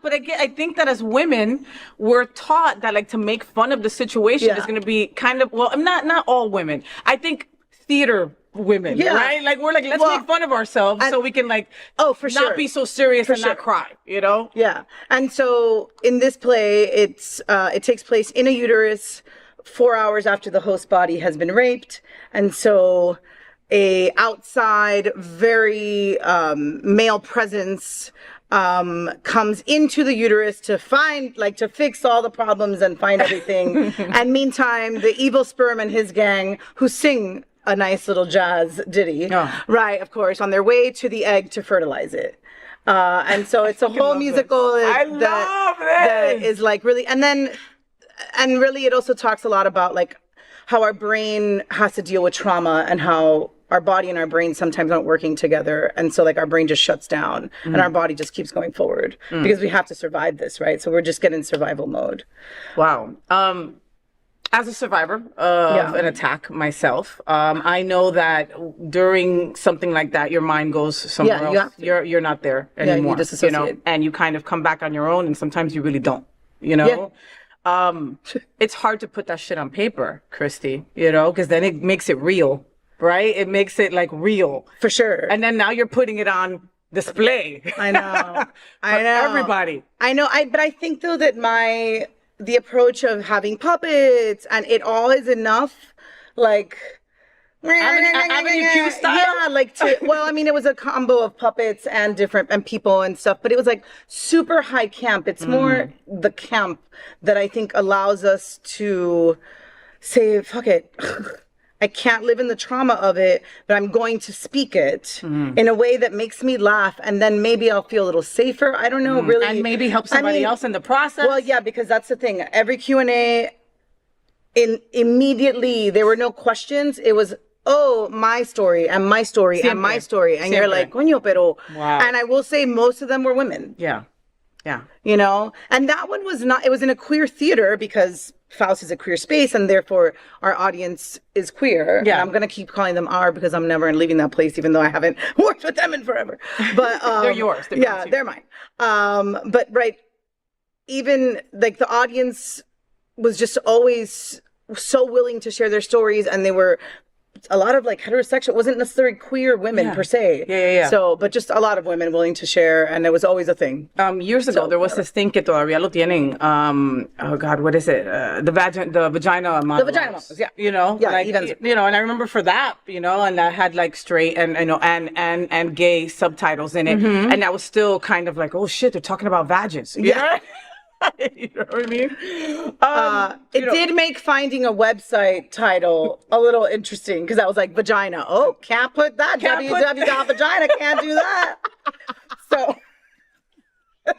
But again, I think that as women, we're taught that like to make fun of the situation is going to be kind of, well, not all women. I think theater women, right? Like we're like, let's make fun of ourselves so we can like, not be so serious and not cry, you know? Yeah. And so in this play, it takes place in a uterus 4 hours after the host body has been raped. And so a outside, very male presence comes into the uterus to find, like, to fix all the problems and find everything. And meantime, the evil sperm and his gang, who sing a nice little jazz ditty, right, of course, on their way to the egg to fertilize it. And so it's a whole musical that is like really, and really it also talks a lot about like how our brain has to deal with trauma and how our body and our brain sometimes aren't working together. And so like our brain just shuts down and our body just keeps going forward because we have to survive this, right? So we're just getting survival mode. Wow. As a survivor of an attack myself, I know that during something like that, your mind goes somewhere else. You're not there anymore. You disassociate. You know, and you kind of come back on your own, and sometimes you really don't. You know, it's hard to put that shit on paper, Christy. You know, because then it makes it real, right? It makes it like real for sure. And then now you're putting it on display. I know. I know. Everybody. I know. But I think though that the approach of having puppets and it all is enough, like Avenue Q style? Yeah, like well, I mean, it was a combo of puppets and people and stuff, but it was like super high camp. It's more the camp that I think allows us to say, fuck it. I can't live in the trauma of it, but I'm going to speak it in a way that makes me laugh, and then maybe I'll feel a little safer. I don't know, really. And maybe help somebody else in the process. Well, yeah, because that's the thing. Every Q&A, immediately, there were no questions. It was, my story, and my story, and my story. And you're like, coño, pero... Wow. And I will say most of them were women. Yeah. Yeah. You know? And that one was not... It was in a queer theater because... Faust is a queer space, and therefore our audience is queer. Yeah, and I'm gonna keep calling them our because I'm never leaving that place, even though I haven't worked with them in forever. But they're yours. They're mine. But right, even like the audience was just always so willing to share their stories, and they were a lot of like heterosexual. It wasn't necessarily queer women per se. Yeah. So, but just a lot of women willing to share, and it was always a thing. Years ago, there was this thing que todavía lo tienen. Oh God, what is it? The vagina monologues. The vagina monologues, yeah. You know, yeah, like, you know, and I remember for that, you know, and that had like straight and you know and gay subtitles in it, and that was still kind of like, oh shit, they're talking about vagins. Yeah. You know what I mean? It did make finding a website title a little interesting because I was like, vagina. Oh, can't put that. www.vagina. Can't do that. So. So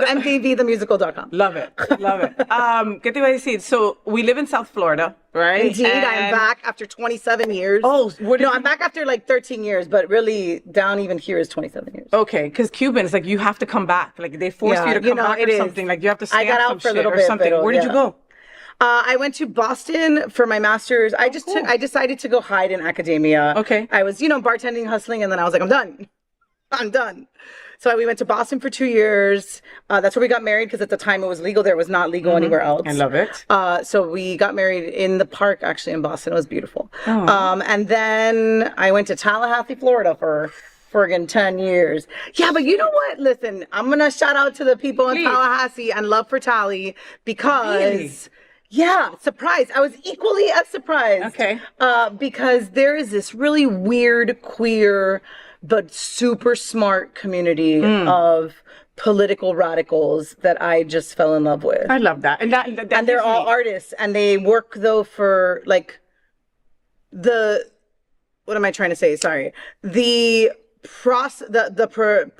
mtvthemusical.com. Love it. ¿Qué te iba a decir? So we live in South Florida, right? Indeed, I'm back after 27 years. Oh, I'm back after like 13 years, but really down even here is 27 years. Okay, because Cubans, like you have to come back. Like they force you to come back or something. Like you have to stamp I got out some for a shit little or bit, something. Where did you go? I went to Boston for my master's. I decided to go hide in academia. Okay. I was, bartending, hustling, and then I was like, I'm done. So we went to Boston for 2 years. That's where we got married because at the time it was legal there. It was not legal anywhere else. I love it. So we got married in the park, actually, in Boston. It was beautiful. And then I went to Tallahassee, Florida for friggin' 10 years. Yeah, but you know what? Listen, I'm going to shout out to the people in Tallahassee and love for Tally because... Really? Yeah, surprised. I was equally as surprised. Okay. Because there is this really weird, queer... but super smart community of political radicals that I just fell in love with. I love that. And and they're all artists, and they work though for like what am I trying to say? Sorry. The procession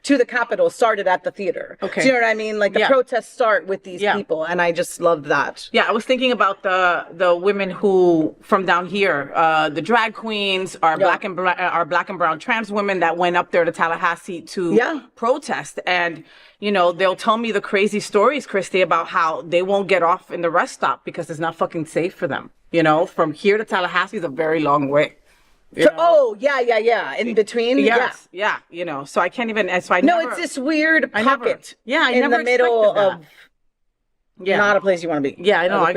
to the Capitol started at the theater. Okay. Do you know what I mean? Like the protests start with these people, and I just loved that. Yeah, I was thinking about the women who from down here, the drag queens, our black and brown trans women that went up there to Tallahassee to protest, and they'll tell me the crazy stories, Christy, about how they won't get off in the rest stop because it's not fucking safe for them. From here to Tallahassee is a very long way. In between. Yes, yeah. So I can't even. So I never, it's this weird pocket. I in never the middle that. of. Not a place you want to be. Yeah, I know. I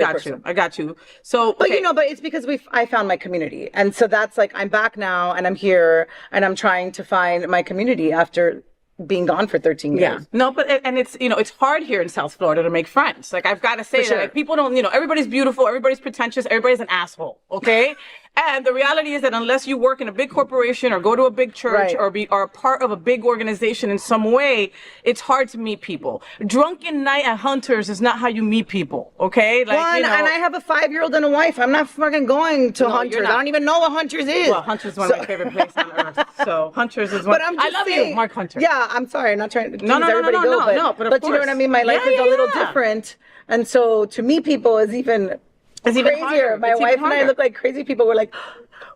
got you. So, but but it's because I found my community, and so that's like I'm back now, and I'm here, and I'm trying to find my community after being gone for 13 years. Yeah. No, but it's it's hard here in South Florida to make friends. Like I've got to say that like, people don't everybody's beautiful, everybody's pretentious, everybody's an asshole. Okay. And the reality is that unless you work in a big corporation or go to a big church or are a part of a big organization in some way, it's hard to meet people. Drunken night at Hunters is not how you meet people. Okay. Like, and I have a 5-year-old and a wife. I'm not fucking going to Hunters. I don't even know what Hunters is. Well, Hunters is one of my favorite places on earth. So Hunters is one. But I love you, Mark Hunter. Yeah, I'm sorry. I'm not trying to tease everybody go, but you know what I mean? My life is a little different. And so to meet people is even crazier. Harder. My wife and I look like crazy people. We're like,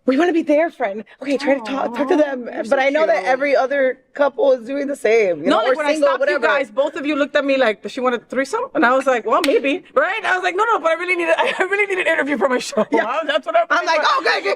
we want to be their friend. Okay, try to talk to them. But I know that every other couple is doing the same. When I stopped you guys, both of you looked at me like, does she want a threesome? And I was like, well, maybe, right? I was like, no, but I really need an interview for my show. Yeah. That's what I'm like, okay.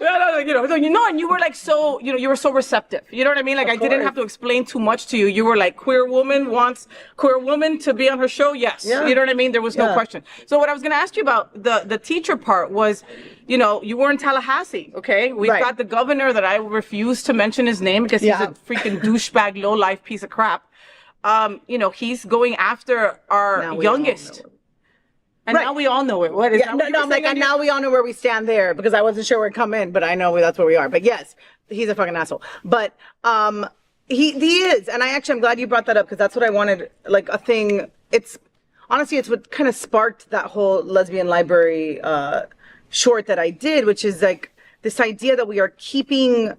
And you were like so, you were so receptive. You know what I mean? Like I didn't have to explain too much to you. You were like, queer woman wants queer woman to be on her show. Yes. Yeah. You know what I mean? There was no question. So what I was going to ask you about the teacher part was, you were in Tallahassee, okay? We've got the governor that I refuse to mention his name because he's a freaking douchebag, low-life piece of crap. He's going after our youngest. And now we all know it. What is I'm like, and now we all know where we stand there because I wasn't sure where it come in, but I know that's where we are. But yes, he's a fucking asshole. But he is. And I'm glad you brought that up because that's what I wanted, like a thing. It's what kind of sparked that whole lesbian library short that I did, which is like this idea that we are keeping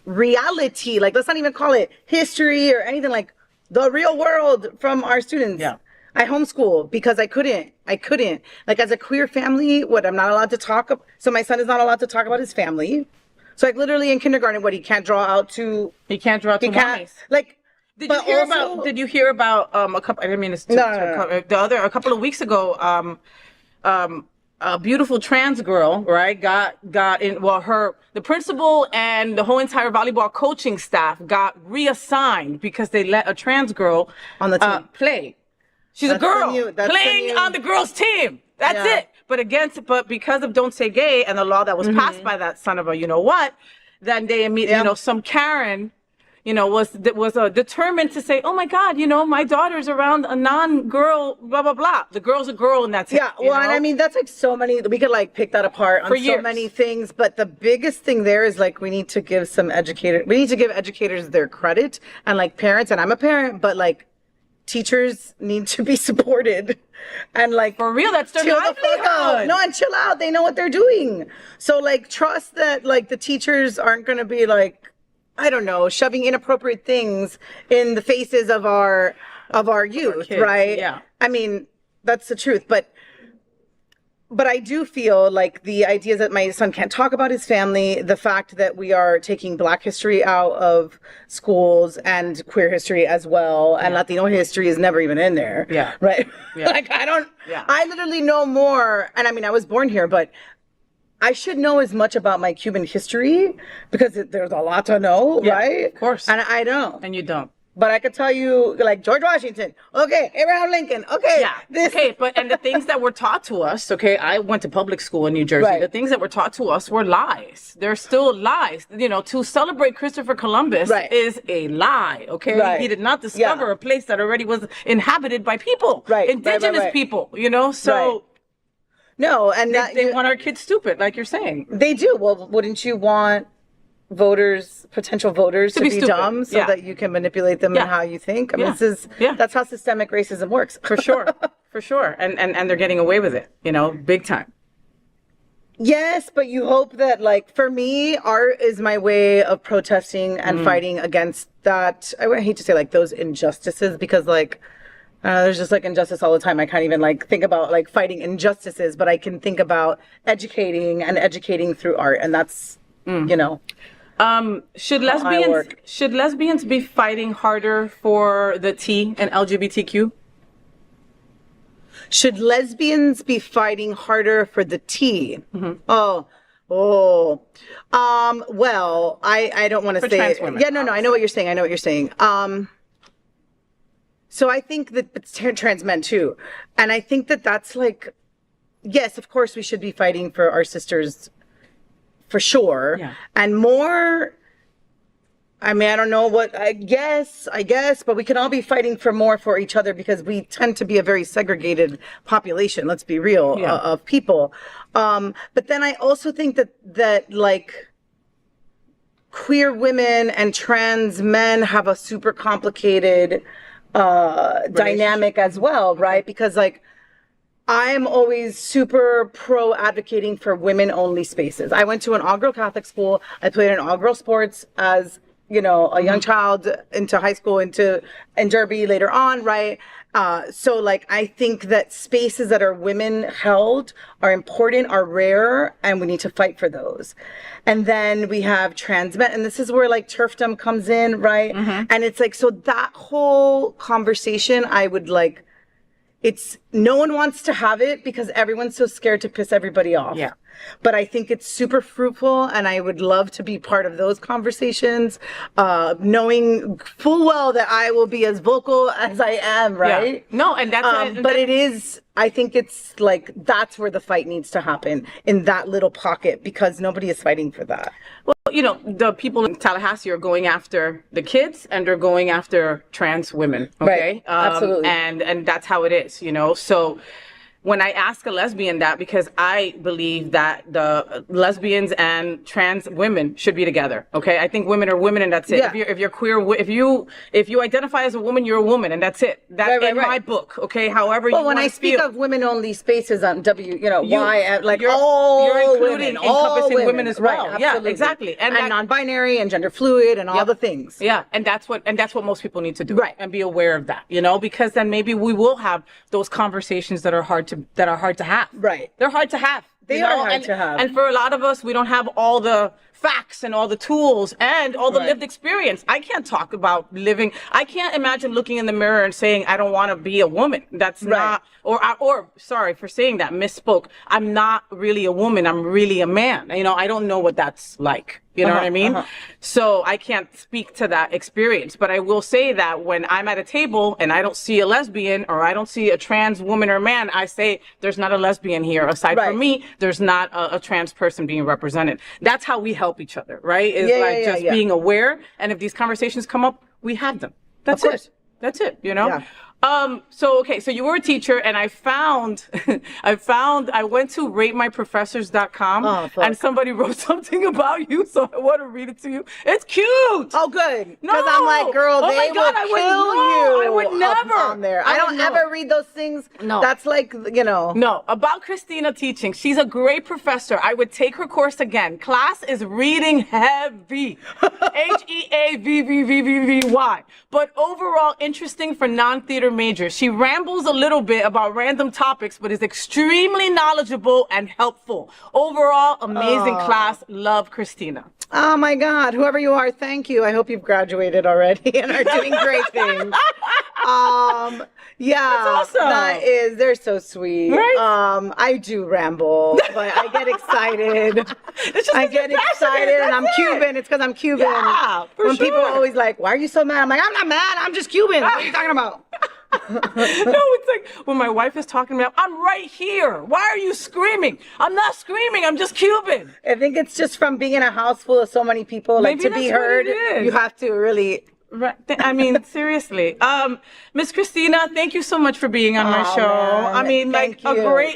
reality, like let's not even call it history or anything, like the real world from our students. Yeah. I homeschool because I couldn't, like as a queer family, I'm not allowed to talk. So my son is not allowed to talk about his family. So like literally in kindergarten, he can't draw out to. He can't draw to mommies. Like, Did you hear about a couple? I didn't mean to. A couple of weeks ago, a beautiful trans girl, right, got in. Well, the principal and the whole entire volleyball coaching staff got reassigned because they let a trans girl on the team play. She's a girl playing on the girls' team. That's it. But because of Don't Say Gay and the law that was passed by that son of a what, then they immediately some Karen. Was determined to say, oh my God, my daughter's around a non-girl, blah, blah, blah. The girl's a girl and that's it. Yeah, well, and I mean, that's like so many, we could like pick that apart on so many things, but the biggest thing there is like, we need to give educators their credit and like parents, and I'm a parent, but like teachers need to be supported and like. For real, that's their livelihood. No, and chill out. They know what they're doing. So like, trust that like the teachers aren't going to be like, I don't know, shoving inappropriate things in the faces of our youth, right? Yeah. I mean, that's the truth. But I do feel like the ideas that my son can't talk about his family, the fact that we are taking Black history out of schools and queer history as well, and Latino history is never even in there. Yeah. Right? Yeah. Like, I literally know more, and I mean, I was born here, but I should know as much about my Cuban history because there's a lot to know, right? Of course. And I don't. And you don't. But I could tell you, like, George Washington, okay, Abraham Lincoln, okay. Yeah, and the things that were taught to us, okay, I went to public school in New Jersey. Right. The things that were taught to us were lies. They're still lies. To celebrate Christopher Columbus is a lie, okay? Right. He did not discover a place that already was inhabited by people, indigenous people, so... Right. No, and they want our kids stupid, like you're saying. They do. Well, wouldn't you want potential voters to be dumb so that you can manipulate them in how you think? I mean, that's how systemic racism works. For sure. And they're getting away with it, big time. Yes, but you hope that, like, for me, art is my way of protesting and fighting against that. I hate to say, like, those injustices, because, like, there's just, like, injustice all the time. I can't even, like, think about, like, fighting injustices, but I can think about educating through art, and that's, you know. Should lesbians be fighting harder for the T and LGBTQ? Should lesbians be fighting harder for the T? Well, I don't want to say trans women, yeah, no, I know what you're saying. So I think that it's trans men too. And I think that that's like, yes, of course we should be fighting for our sisters for sure. Yeah. And more, I mean, I don't know what, I guess, but we can all be fighting for more for each other, because we tend to be a very segregated population, let's be real, of people. But then I also think that like queer women and trans men have a super complicated dynamic as well, right? Because like, I'm always super pro advocating for women only spaces. I went to an all-girl Catholic school. I played in all-girl sports as, you know, a young child into high school, in Derby later on, right? So like, I think that spaces that are women held are important, are rare, and we need to fight for those. And then we have trans men, and this is where like turfdom comes in, right? And it's like, so that whole conversation, I would like, no one wants to have it because everyone's so scared to piss everybody off. Yeah. But I think it's super fruitful, and I would love to be part of those conversations, knowing full well that I will be as vocal as I am, right? Yeah. No, and that's but it is, I think it's like, that's where the fight needs to happen, in that little pocket, because nobody is fighting for that. Well, you know, the people in Tallahassee are going after the kids, and they're going after trans women. Okay. Right. Absolutely. And that's how it is, you know. So when I ask a lesbian that, because I believe that the lesbians and trans women should be together. Okay. I think women are women, and that's it. Yeah. If you're queer, if you identify as a woman, you're a woman, and that's it. That Right, in my book. Okay. However you Well, when want I to speak feel. of women only spaces on why, like you're all including, women, all encompassing women as well. Right, Yeah, absolutely. exactly. And non-binary and gender fluid and all the things. Yeah, and that's what most people need to do, Right. And be aware of that, you know, because then maybe we will have those conversations that are hard to have. Right. They're hard to have. They are hard to have. And for a lot of us, we don't have all the facts and all the tools and all the lived experience. I can't talk about living. I can't imagine looking in the mirror and saying, I don't want to be a woman. That's not, or sorry for saying that, misspoke. I'm not really a woman. I'm really a man. You know, I don't know what that's like. You know what I mean? So I can't speak to that experience, but I will say that when I'm at a table and I don't see a lesbian or I don't see a trans woman or man, I say there's not a lesbian here. Aside from me, there's not a trans person being represented. That's how we help each other, right? Is being aware. And if these conversations come up, we have them. That's it. That's it, you know? Yeah. So you were a teacher, and I went to ratemyprofessors.com and somebody wrote something about you, so I want to read it to you. It's cute. Oh, good. No. Because I'm like, girl, Oh they my God, will kill you. I would never. On there. I don't ever read those things. No. That's like, you know. No, about Christina teaching. She's a great professor. I would take her course again. Class is reading heavy. HEAVVVVVY. But overall interesting for non-theater majors. She rambles a little bit about random topics, but is extremely knowledgeable and helpful. Overall, amazing class. Love, Christina. Oh my God, whoever you are, thank you. I hope you've graduated already and are doing great things. Yeah, That's awesome. They're so sweet. Right? I do ramble, but I get excited. I get excited, and I'm Cuban. It's because I'm Cuban. Yeah, for when people sure. are always like, why are you so mad? I'm like, I'm not mad. I'm just Cuban. What are you talking about? No, it's like when my wife is talking about, I'm right here. Why are you screaming? I'm not screaming. I'm just Cuban. I think it's just from being in a house full of so many people. Like, Maybe to be that's what heard, it is. you have to really Right. I mean, seriously. Miss Christina, thank you so much for being on my show. Man. I mean, like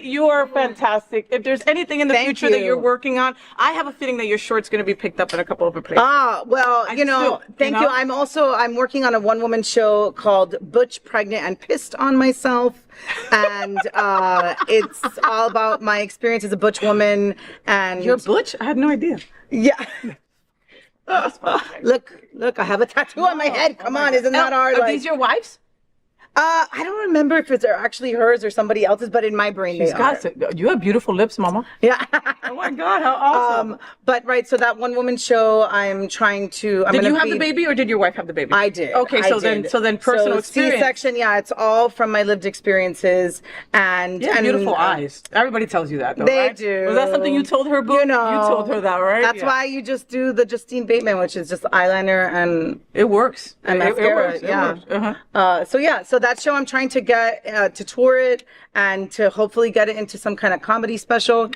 you are fantastic. If there's anything in the future that you're working on, I have a feeling that your short's going to be picked up in a couple of places. Well, thank you. I'm working on a one-woman show called Butch, Pregnant, and Pissed on Myself. And it's all about my experience as a butch woman. And you're butch? I had no idea. Yeah. Look, I have a tattoo on my head. Come on, isn't that hard? Are these your wives? I don't remember if it's actually hers or somebody else's, but in my brain they are. You have beautiful lips, Mama. Yeah. Oh my God, how awesome. But right, so that one woman show, I'm trying to. Did you have the baby or did your wife have the baby? I did. Okay, so then personal experience. C-section, yeah, it's all from my lived experiences and beautiful eyes. Everybody tells you that, though, they right? do. Was that something you told her, Boo? You told her that, right? That's why you just do the Justine Bateman, which is just eyeliner and it works. And mascara. It works. So that show I'm trying to get to tour it and to hopefully get it into some kind of comedy special.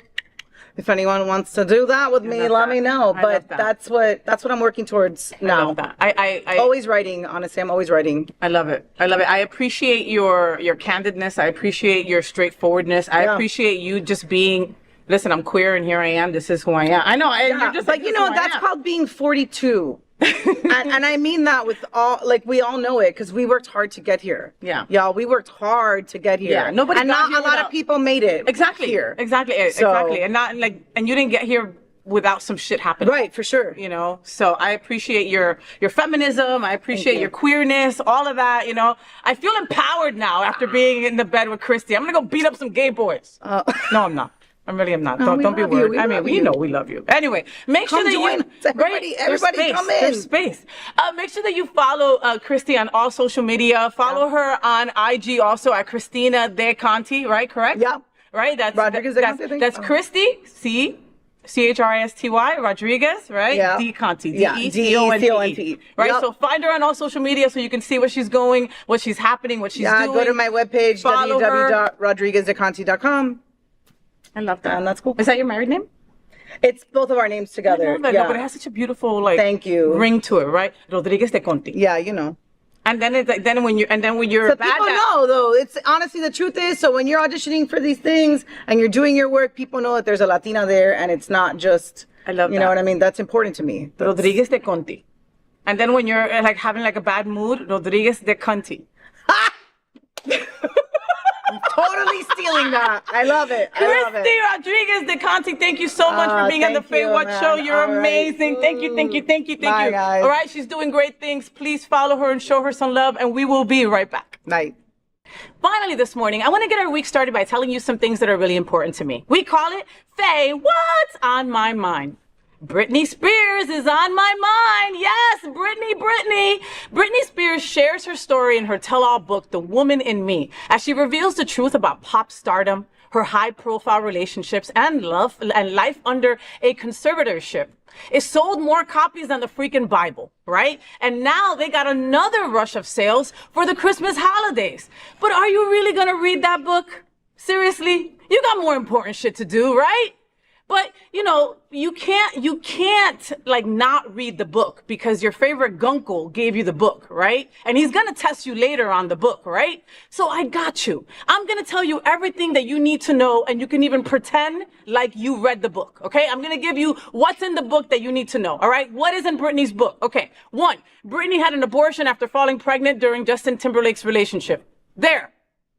If anyone wants to do that with me, let me know. But that's what I'm working towards now. I love that. I always writing. Honestly, I'm always writing. I love it. I appreciate your candidness. I appreciate your straightforwardness. I appreciate you just being. Listen, I'm queer and here I am. This is who I am. I know. You're just but that's called being 42. and I mean that with all, like, we all know it because we worked hard to get here. Yeah. Y'all, we worked hard to get here. Yeah. Nobody and got not a lot of people made it. Exactly. Here. Exactly. And you didn't get here without some shit happening. Right, for sure. So I appreciate your feminism. I appreciate your queerness, all of that. I feel empowered now after being in the bed with Christy. I'm gonna go beat up some gay boys. No, I'm not. I really am not. Don't be worried. We know we love you. Anyway, make sure that everybody come in. There's space. Make sure that you follow Christy on all social media. Follow her on IG also at Christina de Conte, right? Correct? Yeah. Right? That's Rodriguez de Conte. That's Christy, Christy Rodriguez, right? Yeah. De Conte. D-E-C-O-N-T. Right? Yep. So find her on all social media so you can see where she's going, what she's happening, what she's doing. Go to my webpage, www.rodriguezdeconte.com. I love that. And that's cool. Is that your married name? It's both of our names together. I know that, but it has such a beautiful thank you ring to it, right? Rodriguez de Conte. Yeah, And then it's like when you're so people know though. It's honestly the truth is, so when you're auditioning for these things and you're doing your work, people know that there's a Latina there and it's not just. I love that. You know what I mean? That's important to me. Rodriguez de Conte. And then when you're like having like a bad mood, Rodriguez de Conte. I'm totally stealing that. I love it. Christy Rodriguez de Conte, thank you so much for being on the FayWhat show. You're amazing. Thank you. Bye, guys. All right, she's doing great things. Please follow her and show her some love, and we will be right back. Night. Finally this morning, I want to get our week started by telling you some things that are really important to me. We call it FayWhat's on my mind. Britney Spears is on my mind. Yes, Britney. Britney Spears shares her story in her tell-all book, The Woman in Me, as she reveals the truth about pop stardom, her high-profile relationships, and life under a conservatorship. It sold more copies than the freaking Bible, right? And now they got another rush of sales for the Christmas holidays. But are you really gonna read that book? Seriously? You got more important shit to do, right? But, you can't like not read the book because your favorite gunkle gave you the book, right? And he's going to test you later on the book, right? So I got you. I'm going to tell you everything that you need to know, and you can even pretend like you read the book, okay? I'm going to give you what's in the book that you need to know, all right? What is in Britney's book? Okay, 1, Britney had an abortion after falling pregnant during Justin Timberlake's relationship. There,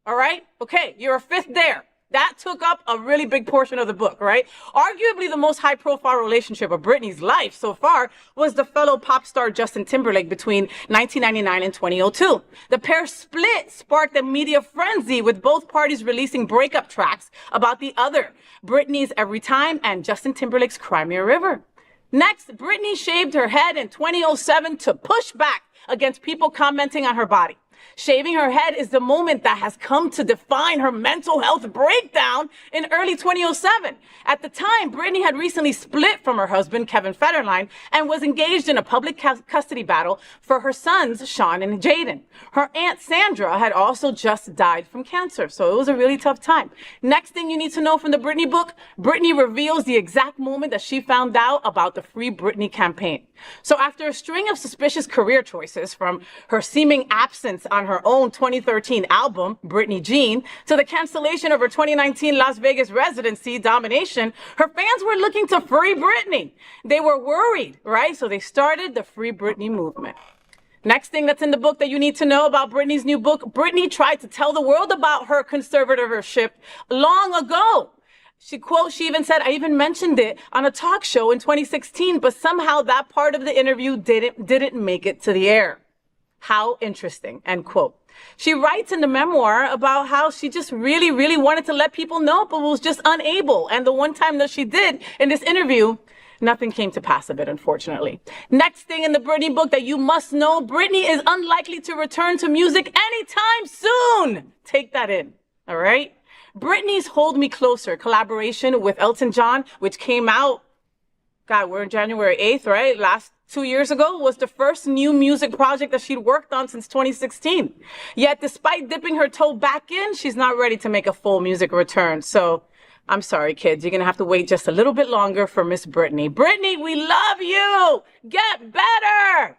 all right? Okay, you're a 5th there. That took up a really big portion of the book, right? Arguably the most high-profile relationship of Britney's life so far was the fellow pop star Justin Timberlake between 1999 and 2002. The pair's split sparked a media frenzy, with both parties releasing breakup tracks about the other, Britney's Every Time and Justin Timberlake's Cry Me a River. Next, Britney shaved her head in 2007 to push back against people commenting on her body. Shaving her head is the moment that has come to define her mental health breakdown in early 2007. At the time, Britney had recently split from her husband, Kevin Federline, and was engaged in a public custody battle for her sons, Sean and Jaden. Her aunt Sandra had also just died from cancer, so it was a really tough time. Next thing you need to know from the Britney book, Britney reveals the exact moment that she found out about the Free Britney campaign. So after a string of suspicious career choices, from her seeming absence on her own 2013 album, Britney Jean, to the cancellation of her 2019 Las Vegas residency, Domination, her fans were looking to free Britney. They were worried, right? So they started the Free Britney movement. Next thing that's in the book that you need to know about Britney's new book, Britney tried to tell the world about her conservatorship long ago. She even said, I even mentioned it on a talk show in 2016, but somehow that part of the interview didn't make it to the air. How interesting, end quote. She writes in the memoir about how she just really, really wanted to let people know, but was just unable. And the one time that she did in this interview, nothing came to pass of it, unfortunately. Next thing in the Britney book that you must know, Britney is unlikely to return to music anytime soon. Take that in, all right? Britney's Hold Me Closer collaboration with Elton John, which came out, God, we're in January 8th, right? Last 2 years ago, was the first new music project that she'd worked on since 2016. Yet, despite dipping her toe back in, she's not ready to make a full music return. So, I'm sorry, kids. You're going to have to wait just a little bit longer for Miss Britney. Britney, we love you! Get better!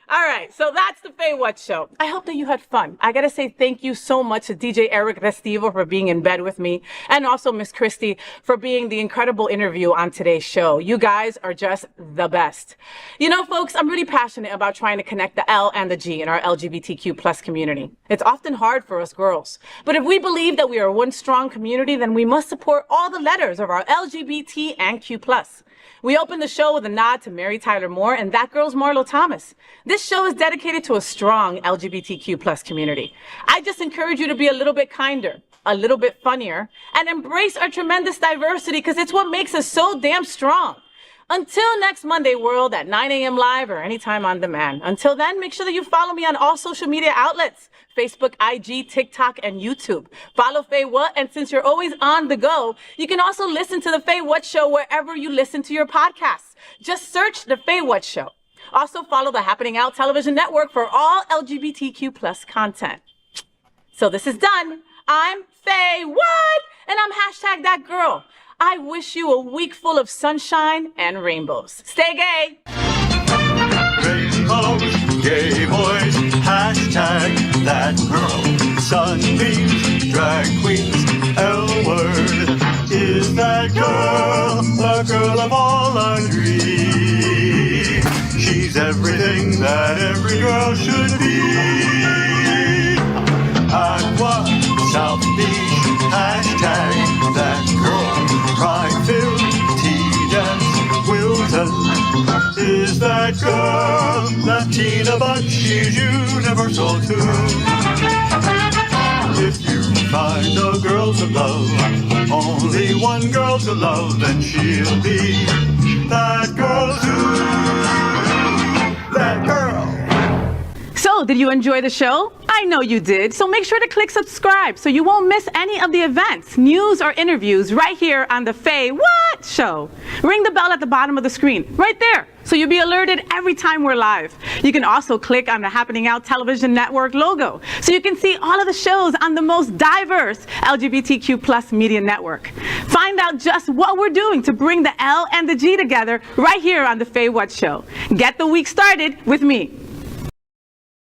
All right, so that's the FayWhat show. I hope that you had fun. I gotta say thank you so much to DJ Eric Restivo for being in bed with me, and also Miss Christy for being the incredible interview on today's show. You guys are just the best. You know, folks, I'm really passionate about trying to connect the L and the G in our LGBTQ plus community. It's often hard for us girls, but if we believe that we are one strong community, then we must support all the letters of our LGBT and Q plus. We opened the show with a nod to Mary Tyler Moore and That Girl's Marlo Thomas. This show is dedicated to a strong LGBTQ plus community. I just encourage you to be a little bit kinder, a little bit funnier, and embrace our tremendous diversity, because it's what makes us so damn strong. Until next Monday, world, at 9 a.m. live or anytime on demand. Until then, make sure that you follow me on all social media outlets: Facebook, IG, TikTok, and YouTube. Follow FayWhat, and since you're always on the go, you can also listen to the FayWhat Show wherever you listen to your podcasts. Just search the FayWhat Show. Also follow the Happening Out Television Network for all LGBTQ plus content. So this is done. I'm FayWhat, and I'm #ThatGirl. I wish you a week full of sunshine and rainbows. Stay gay. Rainbows, gay boys, #ThatGirl. Sunbeams, drag queens, L-word. Is that girl the girl of all our dreams? She's everything that every girl should be. Aqua, South Beach, #ThatGirl. Pride-filled, T-Dance, Wilton. Is that girl Latina, but she's universal too? If you find a girl to love, only one girl to love, then she'll be that girl too. That girl. So, did you enjoy the show? I know you did. So make sure to click subscribe so you won't miss any of the events, news, or interviews right here on the FayWhat Show. Ring the bell at the bottom of the screen, right there, so you'll be alerted every time we're live. You can also click on the Happening Out Television Network logo so you can see all of the shows on the most diverse LGBTQ plus media network. Find out just what we're doing to bring the L and the G together right here on the FayWhat Show. Get the week started with me.